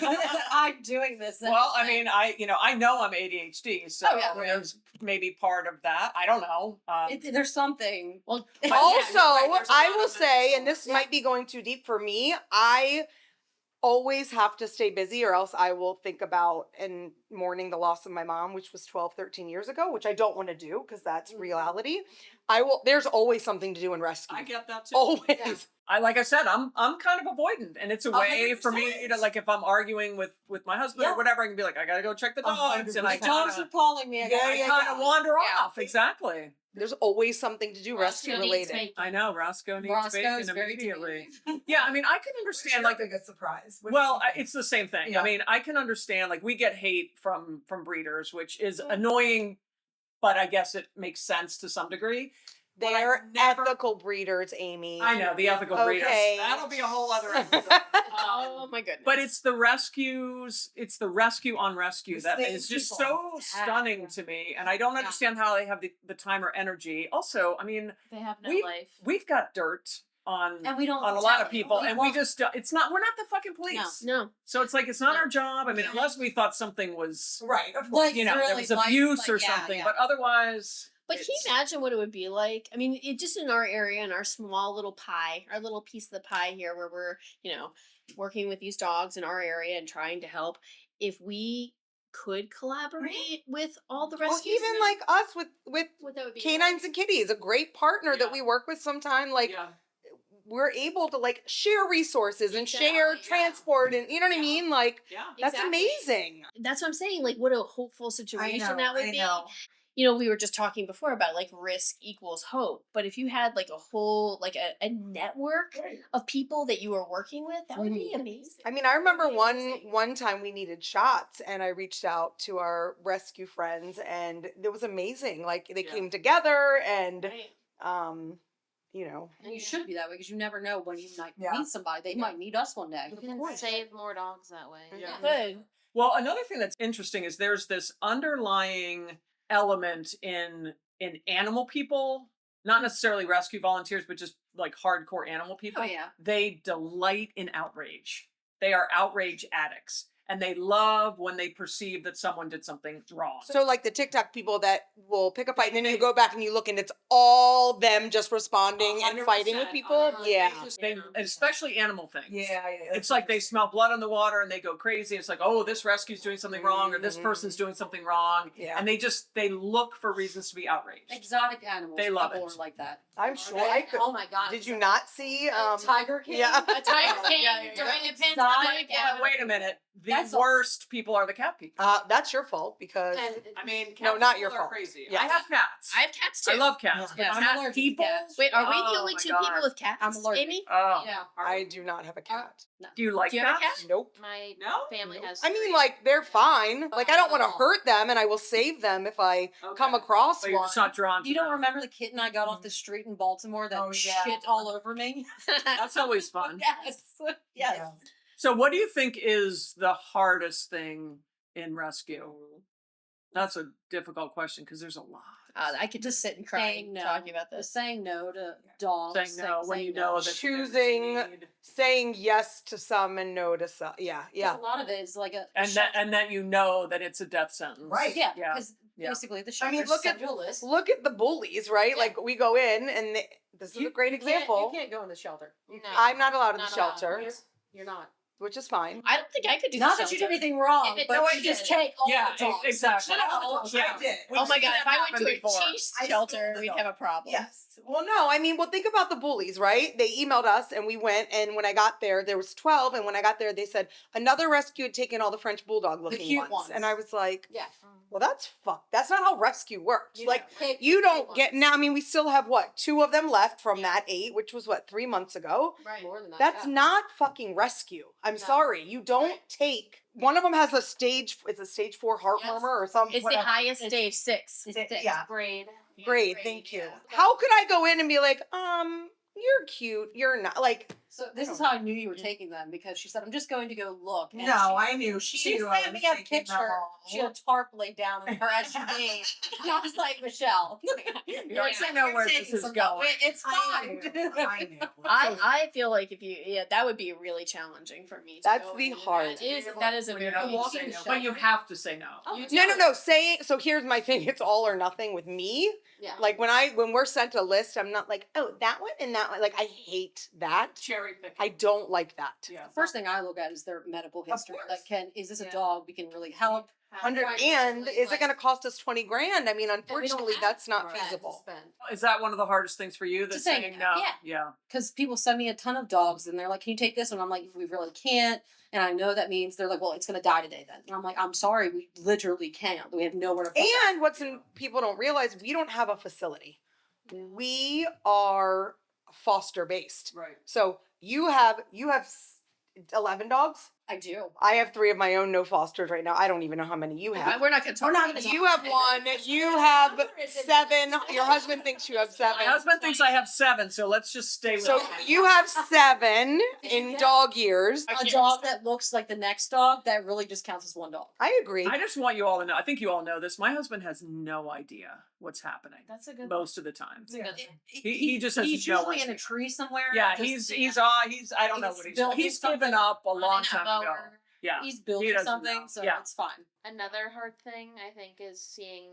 I'm doing this. Well, I mean, I know I'm ADHD, so Oh, yeah. there's maybe part of that. I don't know. There's something. Well, But Also, yeah, you're right, there's a I lot will of say, mental and this illness. might be going too deep for me, I always have to stay busy or else I will think about and mourning the loss of my mom, which was 12, 13 years ago, which I don't want to do because that's reality. There's always something to do in rescue. I get that too. Always. Like I said, I'm kind of avoidant, and it's a way for me 100%. to, like, if I'm arguing with my husband Yeah. or whatever, I can be like, I gotta go check the dogs, and I The kind Dogs are calling me. Yeah, of wander Yeah. off. Exactly. There's always something to do rescue Roscoe needs related. bacon. I know Roscoe needs Roscoe's bacon very immediately. demanding. Yeah, I mean, I can understand like a surprise. well, it's the same thing. Yeah. I mean, I can understand like we get hate from breeders, which is annoying, but I guess it makes sense to some degree. But I They're never- ethical breeders, Amy. I know the ethical breeders. Okay. That'll be a whole other episode. Oh my goodness. But it's the rescues, it's the rescue on rescue that same is just people. so stunning to me. And I don't understand how they have the time or energy. Also, I mean, They have no we've, life. we've got dirt on And we don't a tell lot of you. people, and we won't. just, it's not, we're not the fucking police. no. So it's like, it's not No. our job. I mean, unless we thought something was, Right. Of Like, you know, there really, was like- abuse like, or yeah, something, yeah. but otherwise. But can you it's- imagine what it would be like? I mean, it just in our area, in our small little pie, our little piece of the pie here, where we're, working with these dogs in our area and trying to help. If we could collaborate with all the Well, rescues, even like us with what that would be Canines and Kitties, a great partner Yeah. that we work with sometime. Like Yeah. we're able to like share resources and share Exactly, yeah. transport, and you know what I mean. Like Yeah. that's Exactly. amazing. That's what I'm saying. Like, what a hopeful situation that would be. know. We were just talking before about like risk equals hope. But if you had like a whole, like a network of people that you were working with, that would be amazing. I mean, I remember Amazing. one time we needed shots, and I reached out to our rescue friends, and it was amazing. Like they Yeah. came together, and Right. And you should be that way because you never know when you might Yeah. need somebody. They might need us one day. You can save more dogs that way. Yeah. Good. Well, another thing that's interesting is there's this underlying element in animal people, not necessarily rescue volunteers, but just like hardcore animal people. Oh, yeah. They delight in outrage. They are outrage addicts. And they love when they perceive that someone did something wrong. So like the TikTok people that will pick a fight, and then you go back and you look, and it's all them just responding and fighting with 100%, people. Yeah. They, especially animal things. Yeah. It's like they smell blood in the water and they go crazy. It's like, oh, this rescue's doing something wrong, or this person's doing something wrong. Yeah. And they look for reasons to be outraged. Exotic animals. They love people it. are like that. I'm sure I could. Oh my god. Did you not see? Tiger King? Yeah. A tiger king Yeah, yeah, during yeah. the pandemic. But wait a minute. The That's all- worst people are the cat people. That's your fault because I mean, cat No, not people your are fault. crazy. Yeah. I have cats. I have cats too. I love cats, Yeah. but I'm cat allergic to people. cats. Wait, are we Oh the only my two God. people with cats? I'm allergic. Amy? Oh, Yeah. I do not have a cat. do you like Do you have a cats? cat? Nope. My No? family has. I mean, three. like they're fine. Like I don't want to Oh. hurt them, and I will save them if I come Okay. across But you're one. just not drawn to You don't them. remember the kitten I got off the street in Baltimore that Oh, yeah. shit all over me? That's always fun. Yes. Yes. Yeah. So, what do you think is the hardest thing in rescue? That's a difficult question because there's a lot. I could just sit and cry Saying no. talking about this. Saying no to dogs. Saying no when you know that Choosing- need- Saying yes to some and no to some. Yeah, yeah. A lot of it is like a and that you know that it's a death sentence. Right. yeah, Yeah. because Yeah. basically the I shelter mean, look at- sent you a list. Look at the bullies, right? Yeah. Like we go in, and this is a great example. You can't go in the shelter. No. I'm not allowed in the Not allowed. shelter, You're not. which is fine. I don't think I could do Not the that you did shelter. anything wrong, If it- but No, I you just did. take all Yeah, the dogs. exactly. No, Yeah. I did. We've Oh my seen god, that if I went happen to a before. cheese I shelter, stole the we'd dog. have a problem. Yes. Well, no, I mean, well, think about the bullies, right? They emailed us and we went, and when I got there was 12, and when I got there, they said another rescue had taken all the French bulldog looking cute ones. And I was like, Yeah. well, that's fucked. That's not how rescue works. Like, Pick you the don't cute get, ones. now, I mean, we still have what, 2 of them left from that 8, which was what, 3 months ago? Right. More than that. That's yeah. not fucking rescue. I'm sorry. You don't Right. take, one of them has a stage 4 heart Yes. murmur or something. It's the highest stage 6. Yeah. grade. Great, thank you. How could I go in and be like, you're cute, you're not, like, So this is how I knew you were taking them because she said, "I'm just going to go look." And I knew She knew I sent was me a taking picture. them all. She had a tarp laid down in her SUV. And I was like, Michelle, You're like, I know where this is going. it's I fine. knew. I knew. I feel like that would be really challenging for me. To That's go the in and hard. That is a When you very have to walking say the no. shelter. But you have to say no. Oh, No, saying, so here's my thing, it's all or nothing with me. Yeah. Like when we're sent a list, I'm not like, oh, that one and that one. Like I hate that. Cherry picking. I don't like that. Yeah. First thing I look at is their medical history. course. Like, is this a Yeah. dog we can really help? 100, Right, and like- is it going to cost us 20 grand? I mean, And we don't unfortunately, have that's not that to feasible. spend. Is that one of the hardest things for you? That's say saying no. no. Yeah. Yeah. Because people send me a ton of dogs and they're like, can you take this one? I'm like, we really can't. And I know that means they're like, well, it's going to die today then. And I'm like, I'm sorry, we literally can't. We have nowhere to put that. And people don't realize, we don't have a facility. We are foster based. Right. So you have 11 dogs. I do. I have 3 of my own, no fosters right now. I don't even know how many you have. We're not going to talk. We're not gonna You have 1. You have 7. Your husband thinks you have 7. My husband thinks I have 7, so let's just stay with So that. you have 7 in dog years. A dog that looks like the next dog, that really just counts as one dog. I agree. I just want you all to know. I think you all know this. My husband has no idea what's happening That's a good most of the time. That's a good He just has He's no usually in idea. a tree somewhere. Yeah, just- he's I don't know what building he's something given up a long a time ago. mower. Yeah. He's He building doesn't something, know. so Yeah. it's fine. Another hard thing I think is seeing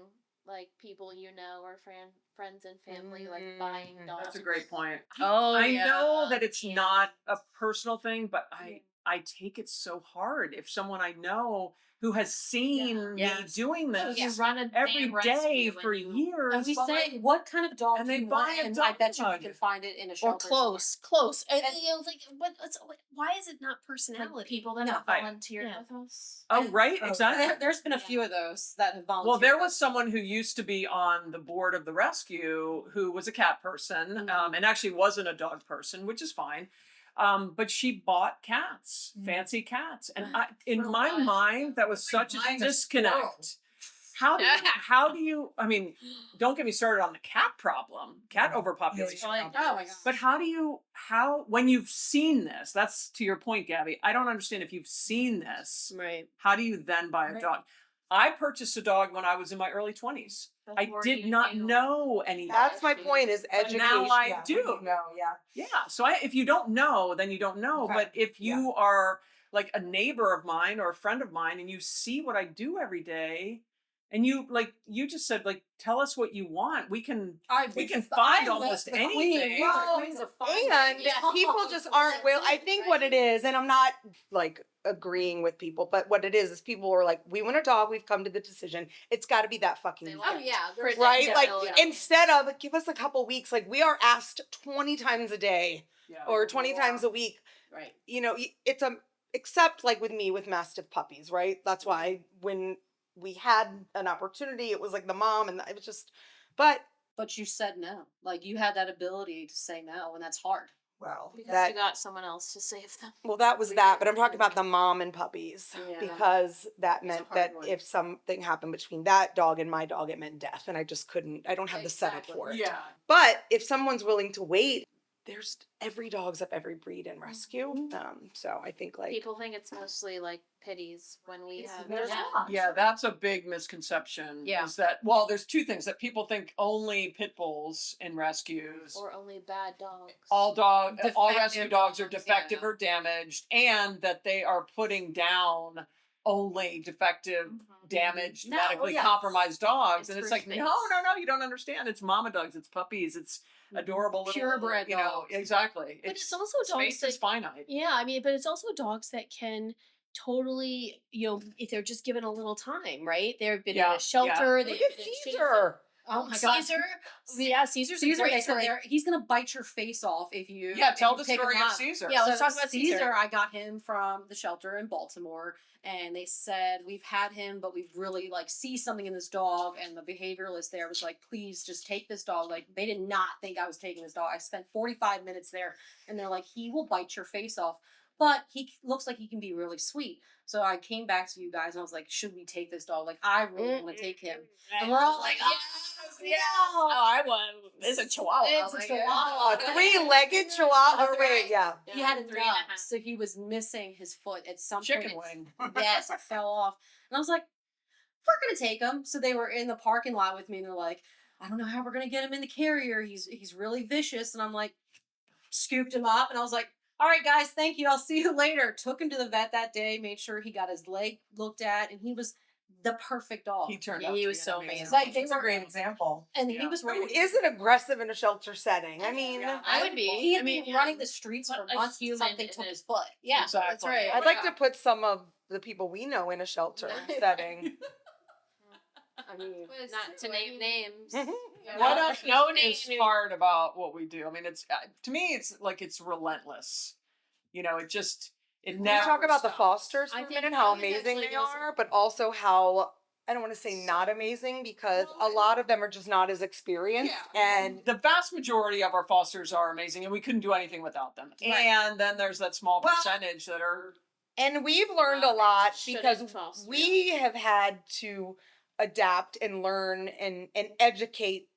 like people you know or friends and family like buying dogs. That's a great point. Oh, I yeah. know that it's Yeah. not a personal thing, but I take it so hard if someone I know who has seen Yeah. me doing this You run a every damn day rescue for and you- years. And we but say, what kind of dog and do they you buy want? a And I bet you we dog. can find it in a Or shelter. close. And you know, like, why is it not like personality? people that No. have Right. volunteered Yeah. with us. Oh, right, somewhere. exactly. There's been a few of those that have volunteered. Well, there was someone who used to be on the board of the rescue who was a cat person, and actually wasn't a dog person, which is fine. But she bought cats, fancy cats, and in For my what? mind, that was such a mind a disconnect. How do you? I mean, don't get me started on the cat problem, cat overpopulation. Like, problem. Oh my gosh. But when you've seen this, that's to your point, Gabby. I don't understand if you've seen this. Right. How do you then buy a Right. dog? I purchased a dog when I was in my early 20s. I Before did you not knew. know any. That's my point, is But education. now I Yeah, do. No, yeah. Yeah. So if you don't know, then you don't know. Okay. But if you are like a neighbor of mine or a friend of mine and you see what I do every day, and you just said, like, tell us what you want. We can find almost anything. Well, and people just aren't I think what it is, and I'm not like agreeing with people, but what it is people are like, we want a dog, we've come to the decision, it's got to be that fucking They weekend. want- there's Right? Like, Predictability. instead of give us a couple weeks, like we are asked 20 times a day Yeah. or 20 times a week. right. You know, it's except like with me with Mastiff puppies, right? That's why when we had an opportunity, it was like the mom, and it was just, but But you said no. Like you had that ability to say no, and that's hard. well, Because that you got someone else to save them. well, that was that. But I'm talking about the mom and puppies, Yeah. because that It's a meant hard that one. if something happened between that dog and my dog, it meant death, and I just couldn't. I don't have the setup Exactly. for it. Yeah. But if someone's willing to wait, there's every dog's of every breed in rescue. So I think like People think it's mostly like pitties when we have. there's Yeah. not. Yeah, that's a big misconception. Yeah. Is that, well, there's two things that people think: only pit bulls in rescues, Or only bad dogs. all Defective rescue dogs are dogs, defective yeah. or damaged, and that they are putting down only defective, damaged, No, medically yes. compromised dogs. It's And it's for like, space. no, you don't understand. It's mama dogs, it's puppies, it's adorable little, Purebred you know, dogs. exactly. But it's also dogs space that is finite. Yeah, I mean, but it's also dogs that can totally, you know, if they're just given a little time, right? They've been in Yeah, a shelter. look They've at been in Caesar. Oh my god. Caesar. Yeah, Caesar's a Caesar, great they said story. he's gonna bite your face off if you. Yeah, if tell you the pick story him of up. Caesar. Yeah, let's talk about Caesar. I got him from the shelter in Baltimore, and they said we've had him, but we've really like see something in this dog, and the behavioralist there was like, please just take this dog. Like they did not think I was taking this dog. I spent 45 minutes there, and they're like, he will bite your face off, but he looks like he can be really sweet. So I came back to you guys, and I was like, should we take this dog? Like I really want to take him, and we're all like, yeah. Oh, I want. It's a chihuahua. It's a Like, chihuahua. A three-legged chihuahua. Or wait, yeah. He had a 3.5. nub, so he was missing his foot at some Chicken point. wing. Yes, it fell off. And I was like, we're gonna take him. So they were in the parking lot with me, and they're like, I don't know how we're gonna get him in the carrier. He's really vicious. And I'm like, scooped him up, and I was like, all right, guys, thank you. I'll see you later. Took him to the vet that day, made sure he got his leg looked at, and he was the perfect dog. He turned Yeah, out he to was be so an amazing amazing. Like, they He's a were- great example. And Yeah. he was Who running. isn't aggressive in a shelter setting? I mean, Yeah. I would be. He had I mean, been running the streets but for a months. human Something in took it. his foot. Yeah, that's Exactly. right. I'd like to put some of the people we know in a shelter setting. I mean, Not to name names. What else No is name. hard about what we do? I mean, it's to me, it's like it's relentless. You know, it just it we never talk about the stops. fosters for I a think minute, I how was amazing actually they gonna say- are, but also how I don't want to say not amazing because a lot of them are just not as experienced. And The vast majority of our fosters are amazing, and we couldn't do anything without them. And then there's that small Well- percentage that are we've learned a Well, lot shouldn't because foster. we have had to adapt and learn and educate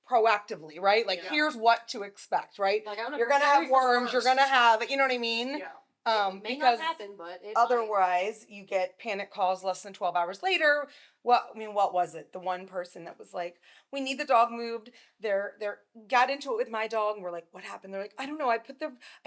proactively, right? Like Yeah. here's what to expect, right? Like, I'm You're gonna prepare have you for the worms, you're gonna worst. have, you know what I mean? yeah. It may Because not happen, but it might. otherwise you get panic calls less than 12 hours later. What was it? The one person that was like, we need the dog moved. They're got into it with my dog and we're like, what happened? They're like, I don't know. I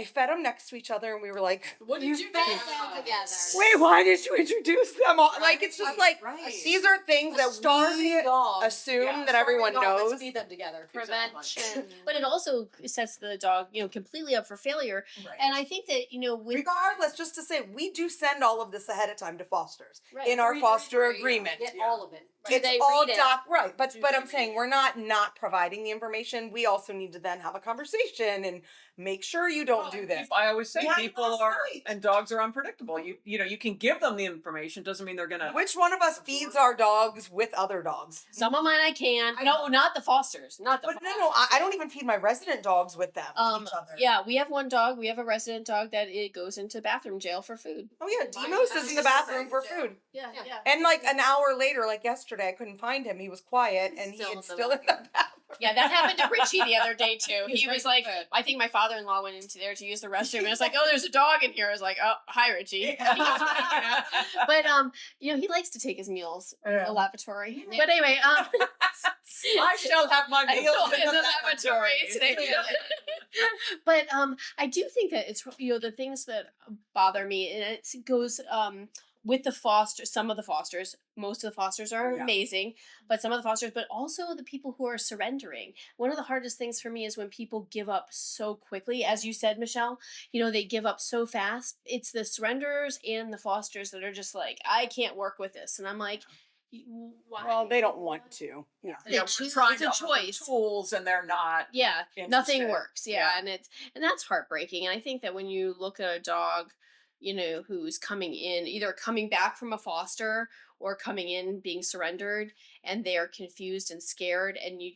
fed them next to each other and we were like, What did you fed do? them together. wait, why did you introduce them all? Like it's just like Right. these are things A that starving we dog. assume Yeah, that everyone Starving dog, knows. Let's feed them together. Prevention. But it also sets the dog, completely up for failure. Right. And I think that, with Regardless, just to say, we do send all of this ahead of time to fosters Right. in our Read, foster read, read, agreement. Get Yeah. all of it. Do It's they all read it? right, but Do but they I'm saying we're not providing the information. We also need to then have a conversation and make sure you don't do this. I always say Yeah, people last are night. and dogs are unpredictable. You know you can give them the information, doesn't mean they're gonna. Which one of us feeds our dogs with other dogs? some of mine I can. No, not the fosters. Not the But fosters. no, I don't even feed my resident dogs with them. Each other. Yeah, we have one dog. We have a resident dog that it goes into bathroom jail for food. Oh yeah, Demos is in the bathroom for food. Yeah, Yeah. And like an hour later, like yesterday, I couldn't find him. He was quiet and Still he in is the still in the bathroom. Yeah, that happened to Richie the other day too. He's He was very like, good. I think my father-in-law went into there to use the restroom, and it's like, oh, there's a dog in here. I was like, oh, hi, Richie. But he likes to take his meals in Yeah. the lavatory. But anyway, I shall have my I meals know, in the lavatory today. But I do think that it's the things that bother me, and it goes with the some of the fosters. Most of the fosters are Yeah. amazing, but some of the fosters, but also the people who are surrendering. One of the hardest things for me is when people give up so quickly, as you said, Michelle. They give up so fast. It's the surrenderers and the fosters that are just like, I can't work with this, and I'm like, why? Well, they don't want to. Yeah. They We're choose- trying it's a to offer choice. tools, and they're not. Yeah, nothing Interesting. works. Yeah, and that's heartbreaking. And I think that when you look at a dog, who's coming in, either coming back from a foster or coming in being surrendered, and they are confused and scared, and your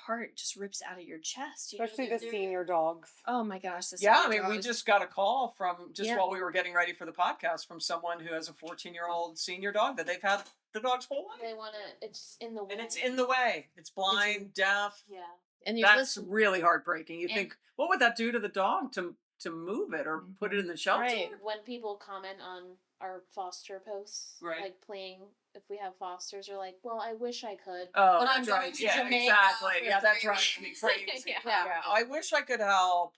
heart just rips out of your chest. Especially the They're- senior dogs. Oh my gosh! The Yeah, I senior mean, we dogs. just got a call from Yeah. while we were getting ready for the podcast from someone who has a 14-year-old senior dog that they've had the dog's whole life, They want to. It's in the way. and it's in the way. It's blind, deaf. Yeah. and you That's listen, really heartbreaking. You And- think, what would that do to the dog to move it or put it in the shelter? Right. When people comment on our foster posts, Right. like playing, if we have fosters, are like, well, I wish I could. Oh, But that's I'm going right. to Yeah, Jamaica exactly. for Yeah, that 3 drives me weeks. crazy. Yeah. Yeah, I wish I could help.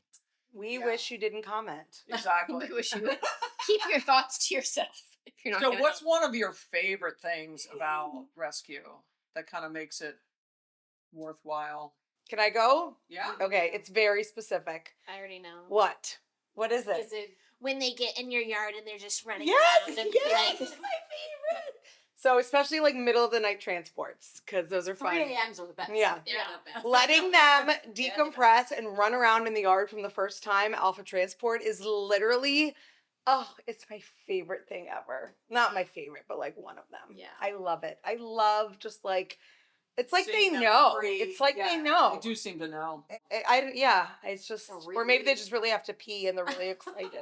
We Yeah. wish you didn't comment. Exactly. we wish you would keep your thoughts to yourself if you're not. So, gonna what's help. one of your favorite things about rescue that kind of makes it worthwhile? Can I go? Yeah. Okay, it's very specific. I already know. What? What is it? Is it when they get in your yard and they're just running Yes, around and yes, like, it's my favorite. So especially like middle of the night transports, because those are 3 fun. a.m.s are the best. Yeah. They're the best. Letting them decompress and run around in the yard from the first time Alpha Transport is literally, it's my favorite thing ever. Not my favorite, but like one of them. Yeah. I love it. I love just like, it's like Seeing they them know. free. It's like Yeah, they know. They do seem to know. It's just, or maybe they just really have to pee and they're really excited.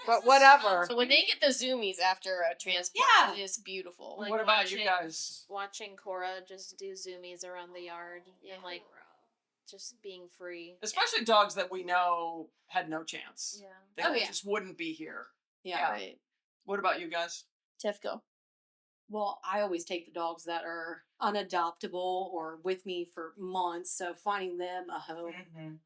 But whatever. So when they get the zoomies after a transport, Yeah. it is beautiful. Like What about you watching- guys? watching Cora just do zoomies around the yard and like just being free. Especially dogs that we know had no chance. Yeah. They yeah. just wouldn't be here. Yeah, right. What about you guys? Tiff, go. Well, I always take the dogs that are unadoptable or with me for months. So finding them a home,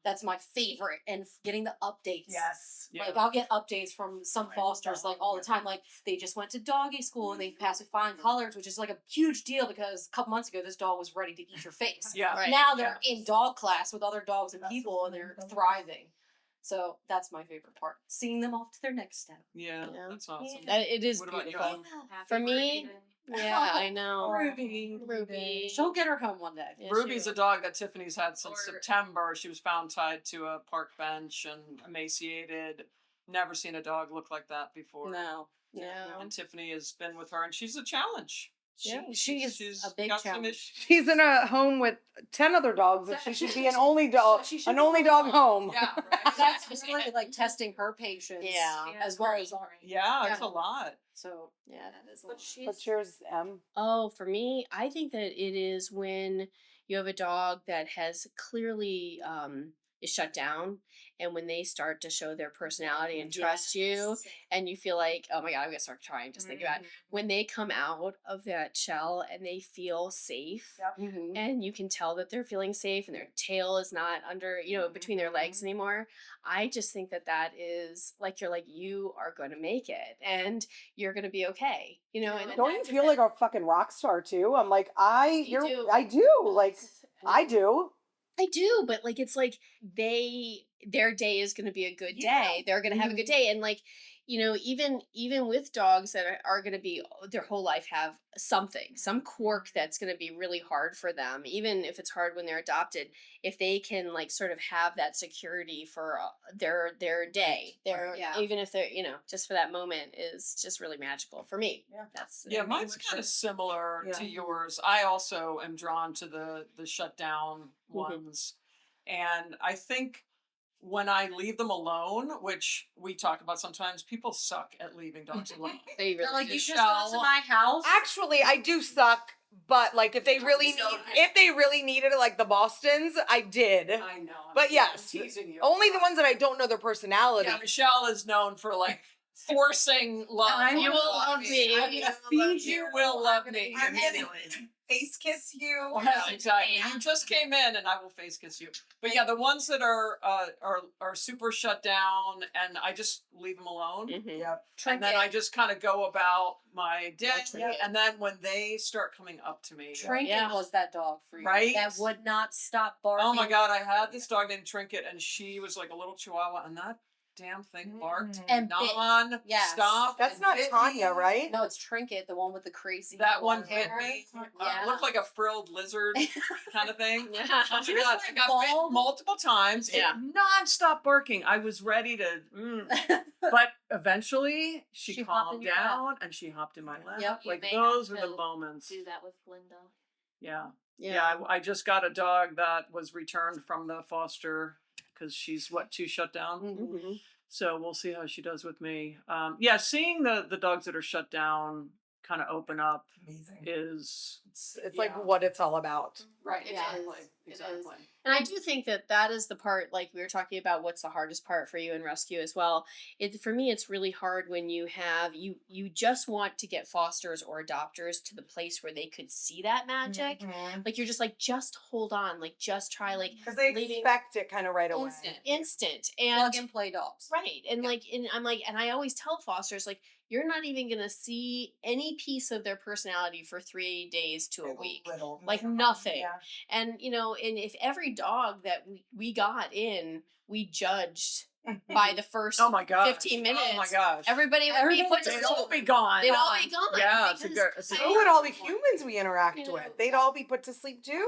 that's my favorite. And getting the updates. Yes. Yeah. Like I'll get updates from some fosters like all the time. Like they just went to doggy school and they passed with flying colors, which is like a huge deal because a couple months ago this dog was ready to eat your face. Yeah. Right. Now they're in dog class with other dogs and people and they're thriving. So that's my favorite part. Seeing them off to their next step. Yeah, Yeah. that's awesome. It is What about you, beautiful. Ellen? For me, yeah, I know. Ruby. She'll get her home one day. Yeah, Ruby's she a dog that Tiffany's had since Or- September. She was found tied to a park bench and emaciated. Never seen a dog look like that before. No. Yeah. And Tiffany has been with her, and she's a challenge. She is a big got some challenge. issues. She's in a home with 10 other dogs, and she should be an only dog home. Yeah, right. That's basically like testing her patience. Yeah. As well as ours. Yeah, it's a lot. So Yeah, that is a lot. What's yours, Em? Oh, for me, I think that it is when you have a dog that has clearly is shut down, and when they start to show their personality and trust you, and you feel like, oh my god, I'm gonna start crying just thinking about it. When they come out of that shell and they feel safe, and you can tell that they're feeling safe, and their tail is not under, between their legs anymore. I just think that that is like you are going to make it, and you're going to be okay, And Don't you feel like a fucking rock star too? I'm like, do. I do. Like, I do. I do, but it's like their day is going to be a good day. They're going to have a good day, and even with dogs that are going to be their whole life have some quirk that's going to be really hard for them, even if it's hard when they're adopted. If they can sort of have that security for their day, even if they're just for that moment is just really magical for me. Yeah, mine's kind of similar to yours. I also am drawn to the shutdown ones, and I think when I leave them alone, which we talk about sometimes, people suck at leaving dogs alone. They they're really like, do. you just go to my house. Actually, I do suck, but if they really needed it, like the Bostons, I did. I know. But yes, I'm teasing you. Only the ones that I don't know their personality. Yeah, Michelle is known for forcing love. You will love me. You will love me. I'm gonna face kiss you. Yeah, exactly. You just came in, and I will face kiss you. But yeah, the ones that are super shut down, and I just leave them alone. Yep. And then I just kind of go about my day. Trinket. And then when they start coming up to me, Trinket was that dog for you. Right? That would not stop barking. oh my god, I had this dog named Trinket, and she was like a little Chihuahua, and that damn thing barked And bit. non Yes. stop. That's and not bit Tanya, me. right? No, it's Trinket, the one with the crazy. That one long bit hair. me. Yeah. Looked like a frilled lizard kind of thing. Yeah. Oh my She god, was, I like, got bit bald. multiple times. Yeah. It non-stop barking. I was ready to but eventually she She hopped calmed in your lap. down and she hopped in my lap. Yep. You Like may those have were the to moments. Do that with Linda. Yeah. Yeah. I just got a dog that was returned from the foster because she's too shut down. Mhm. So we'll see how she does with me. Seeing the dogs that are shut down kind of open up Amazing. is It's like what it's all about. right. Yeah. Exactly. And I do think that is the part, like we were talking about, what's the hardest part for you in rescue as well. For me, it's really hard when you have, you just want to get fosters or adopters to the place where they could see that magic. Like you're just just hold on, just try Because they leaving- expect it kind of right away. instant. And Plug and play dogs. right. And and I always tell fosters, you're not even gonna see any piece of their personality for 3 days to a week. Little. Nothing. Yeah. And and if every dog that we got in, we judged by the first Oh my gosh. 15 minutes. Oh my gosh. Everybody would be put to They'd sleep. all be gone. They'd all be gone. Yeah, it's a because good- it's a I- So would all the humans we interact You know. with. They'd all be put to sleep too.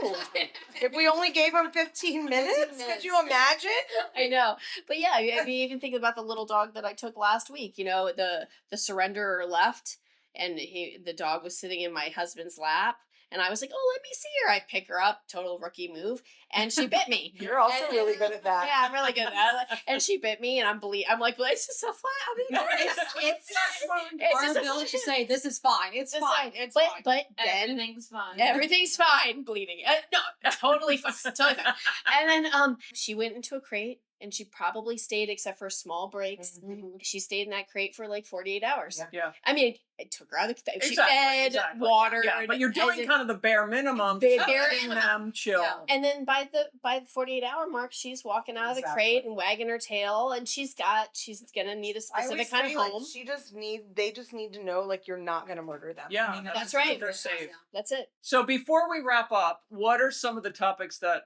If we only gave them 15 minutes, could you imagine? I know. But yeah, I mean, even think about the little dog that I took last week, the surrenderer left, and the dog was sitting in my husband's lap, and I was like, oh, let me see her. I pick her up, total rookie move, and she bit me. You're also And- really good at that. Yeah, I'm really good at that. And she bit me, and I'm like, well, it's just so flat. I mean, it's Our just a ability to say this is fine. It's fine. It's but, fine. But then Everything's fine. everything's fine, bleeding. No, totally fine. Totally fine. And then she went into a crate, and she probably stayed, except for small breaks. She stayed in that crate for like 48 hours. Yeah. I mean, I took her out of the she Exactly, fed, exactly. watered. Yeah, but you're doing and, kind of the bare minimum, Bare letting minimum. them chill. Yeah. and then by the 48-hour mark, she's walking out of the crate and wagging her tail, and she's gonna need a I always specific kind of say, like, home. they just need to know, like, you're not gonna murder them. Yeah, That's right. They're safe. That's it. So before we wrap up, what are some of the topics that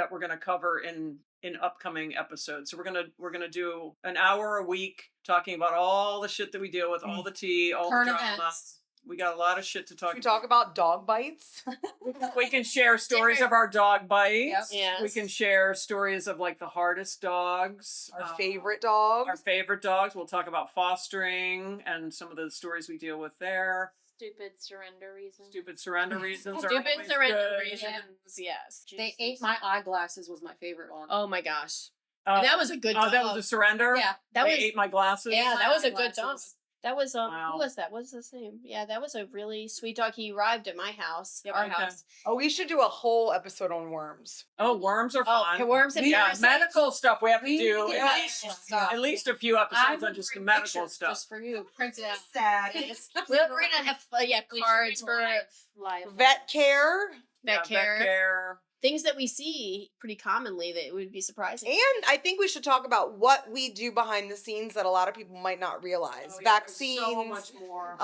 we're going to cover in upcoming episodes? So we're gonna do an hour a week talking about all the shit that we deal with, all the tea, all Current the drama. events. We got a lot of shit to talk Should we talk about dog bites? We can share stories of our dog bites. Yes. We can share stories of like the hardest dogs. Our favorite dogs. Our favorite dogs. We'll talk about fostering and some of the stories we deal with there. Stupid surrender reasons. Stupid surrender reasons are Stupid always surrender good. reasons. Yes. They ate my eyeglasses was my favorite one. Oh my gosh. Oh, And that was a good oh, dog. that was a surrender? Yeah. That They was ate my glasses? Yeah, that was a good dog. Eyeglasses. That was Wow. who was that? What's his name? Yeah, that was a really sweet dog. He arrived at my house. Yep. Our Okay. house. Oh, we should do a whole episode on worms. Oh, worms are Oh, fun. worms and Yeah, parasites. medical stuff we have to We do. need to At get least, medical stuff. at least a few I episodes would on just the bring medical pictures stuff. just for you. Print it out. Sad. We're gonna have cards for Live. Vet care. vet Yeah, care. Vet care. Things that we see pretty commonly that would be surprising. And I think we should talk about what we do behind the scenes that a lot of people might not realize. Oh, yeah, there's Vaccines, so much more.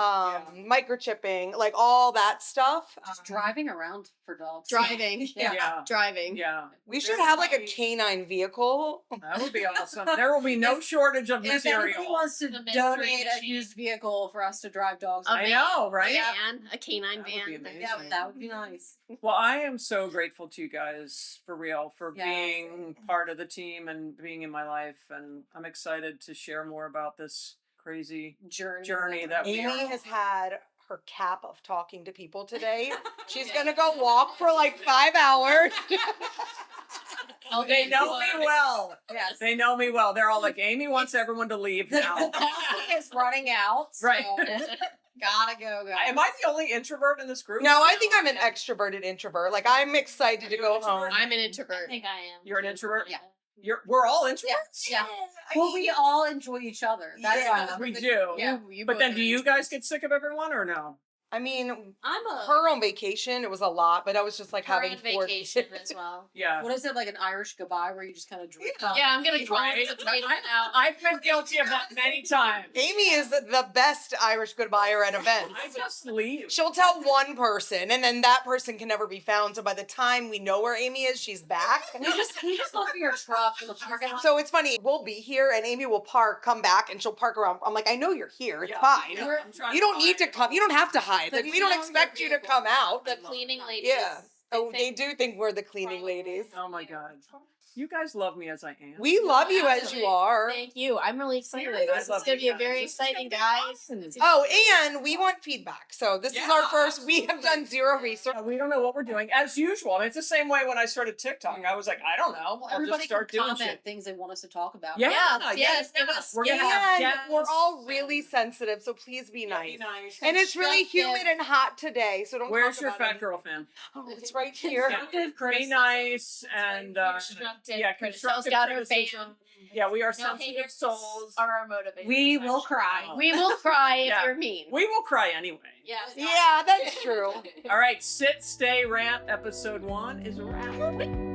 microchipping, like all that stuff. Just driving around for dogs. Driving. Yeah. Driving. Yeah. We should have like a canine vehicle. That would be awesome. There will be no shortage of If anybody material. wants to The mystery donate a machine. used vehicle for us to drive dogs, A I van. know, right? A canine That would be van. amazing. yeah, that would be nice. Well, I am so grateful to you guys for real for Yes. being part of the team and being in my life, and I'm excited to share more about this crazy journey that we Amy are. has had her cap of talking to people today. She's gonna go walk for like 5 hours. Oh, they know me well. Yes. They know me well. They're all like, Amy wants everyone to leave now. is running out. Right. so gotta go, guys. Am I the only introvert in this group? No, I think I'm an extroverted introvert. Like I'm excited to go home. I'm an I introvert. think I am. You're an too. introvert? Yeah. We're all introverts? Yeah. Well, we all enjoy each other. That's Yeah, we do. Yeah. But then do you guys get sick of everyone or no? I mean, I'm a her on vacation, it was a lot, but I was just like her having on 4 vacation as well. Yeah. What is it, like an Irish goodbye where you just kind of drink? Yeah, I'm gonna try Right. it out. I've been guilty of that many times. Amy is the best Irish goodbyer at events. I just leave. She'll tell one person, and then that person can never be found. So by the time we know where Amy is, she's back. You just look for your truck in the parking lot. So it's funny. We'll be here, and Amy will park, come back, and she'll park around. I'm like, I know you're here. It's Yeah. fine. Yeah, I'm trying You don't to need to hide. come. You don't have to hide. But Like, we you don't know your expect you to vehicle. come out. The cleaning ladies. Yeah. Oh, they think do think we're the cleaning probably- ladies. Oh my God. You guys love me as I am. We love you as you are. Thank you. I'm really excited. Seriously, This is I love gonna you be a guys. very This is gonna exciting, be guys. fun. Oh, and we want feedback. So this is our Yeah, first. We have done zero research. We don't know what we're doing as usual. I mean, it's the same way when I started TikTok. I was like, I don't know. Well, I'll everybody just start can doing comment shit. things they want us to talk about. Yeah, Yes, give us- We're gonna And have guests. we're all really sensitive, so please be nice. Be nice. And it's really Constructive. humid and hot today, so don't. Where's talk your about fat anything. girl fan? Oh, it's right here. Be nice and Constructive yeah, criticism. constructive Got her criticism. Yeah, we are No sensitive haters souls. are our motivators. We will cry. We will cry if Yeah. you're mean. We will cry anyway. Yes. Yeah, that's true. All right, Sit, Stay, Rant, episode 1 is a wrap.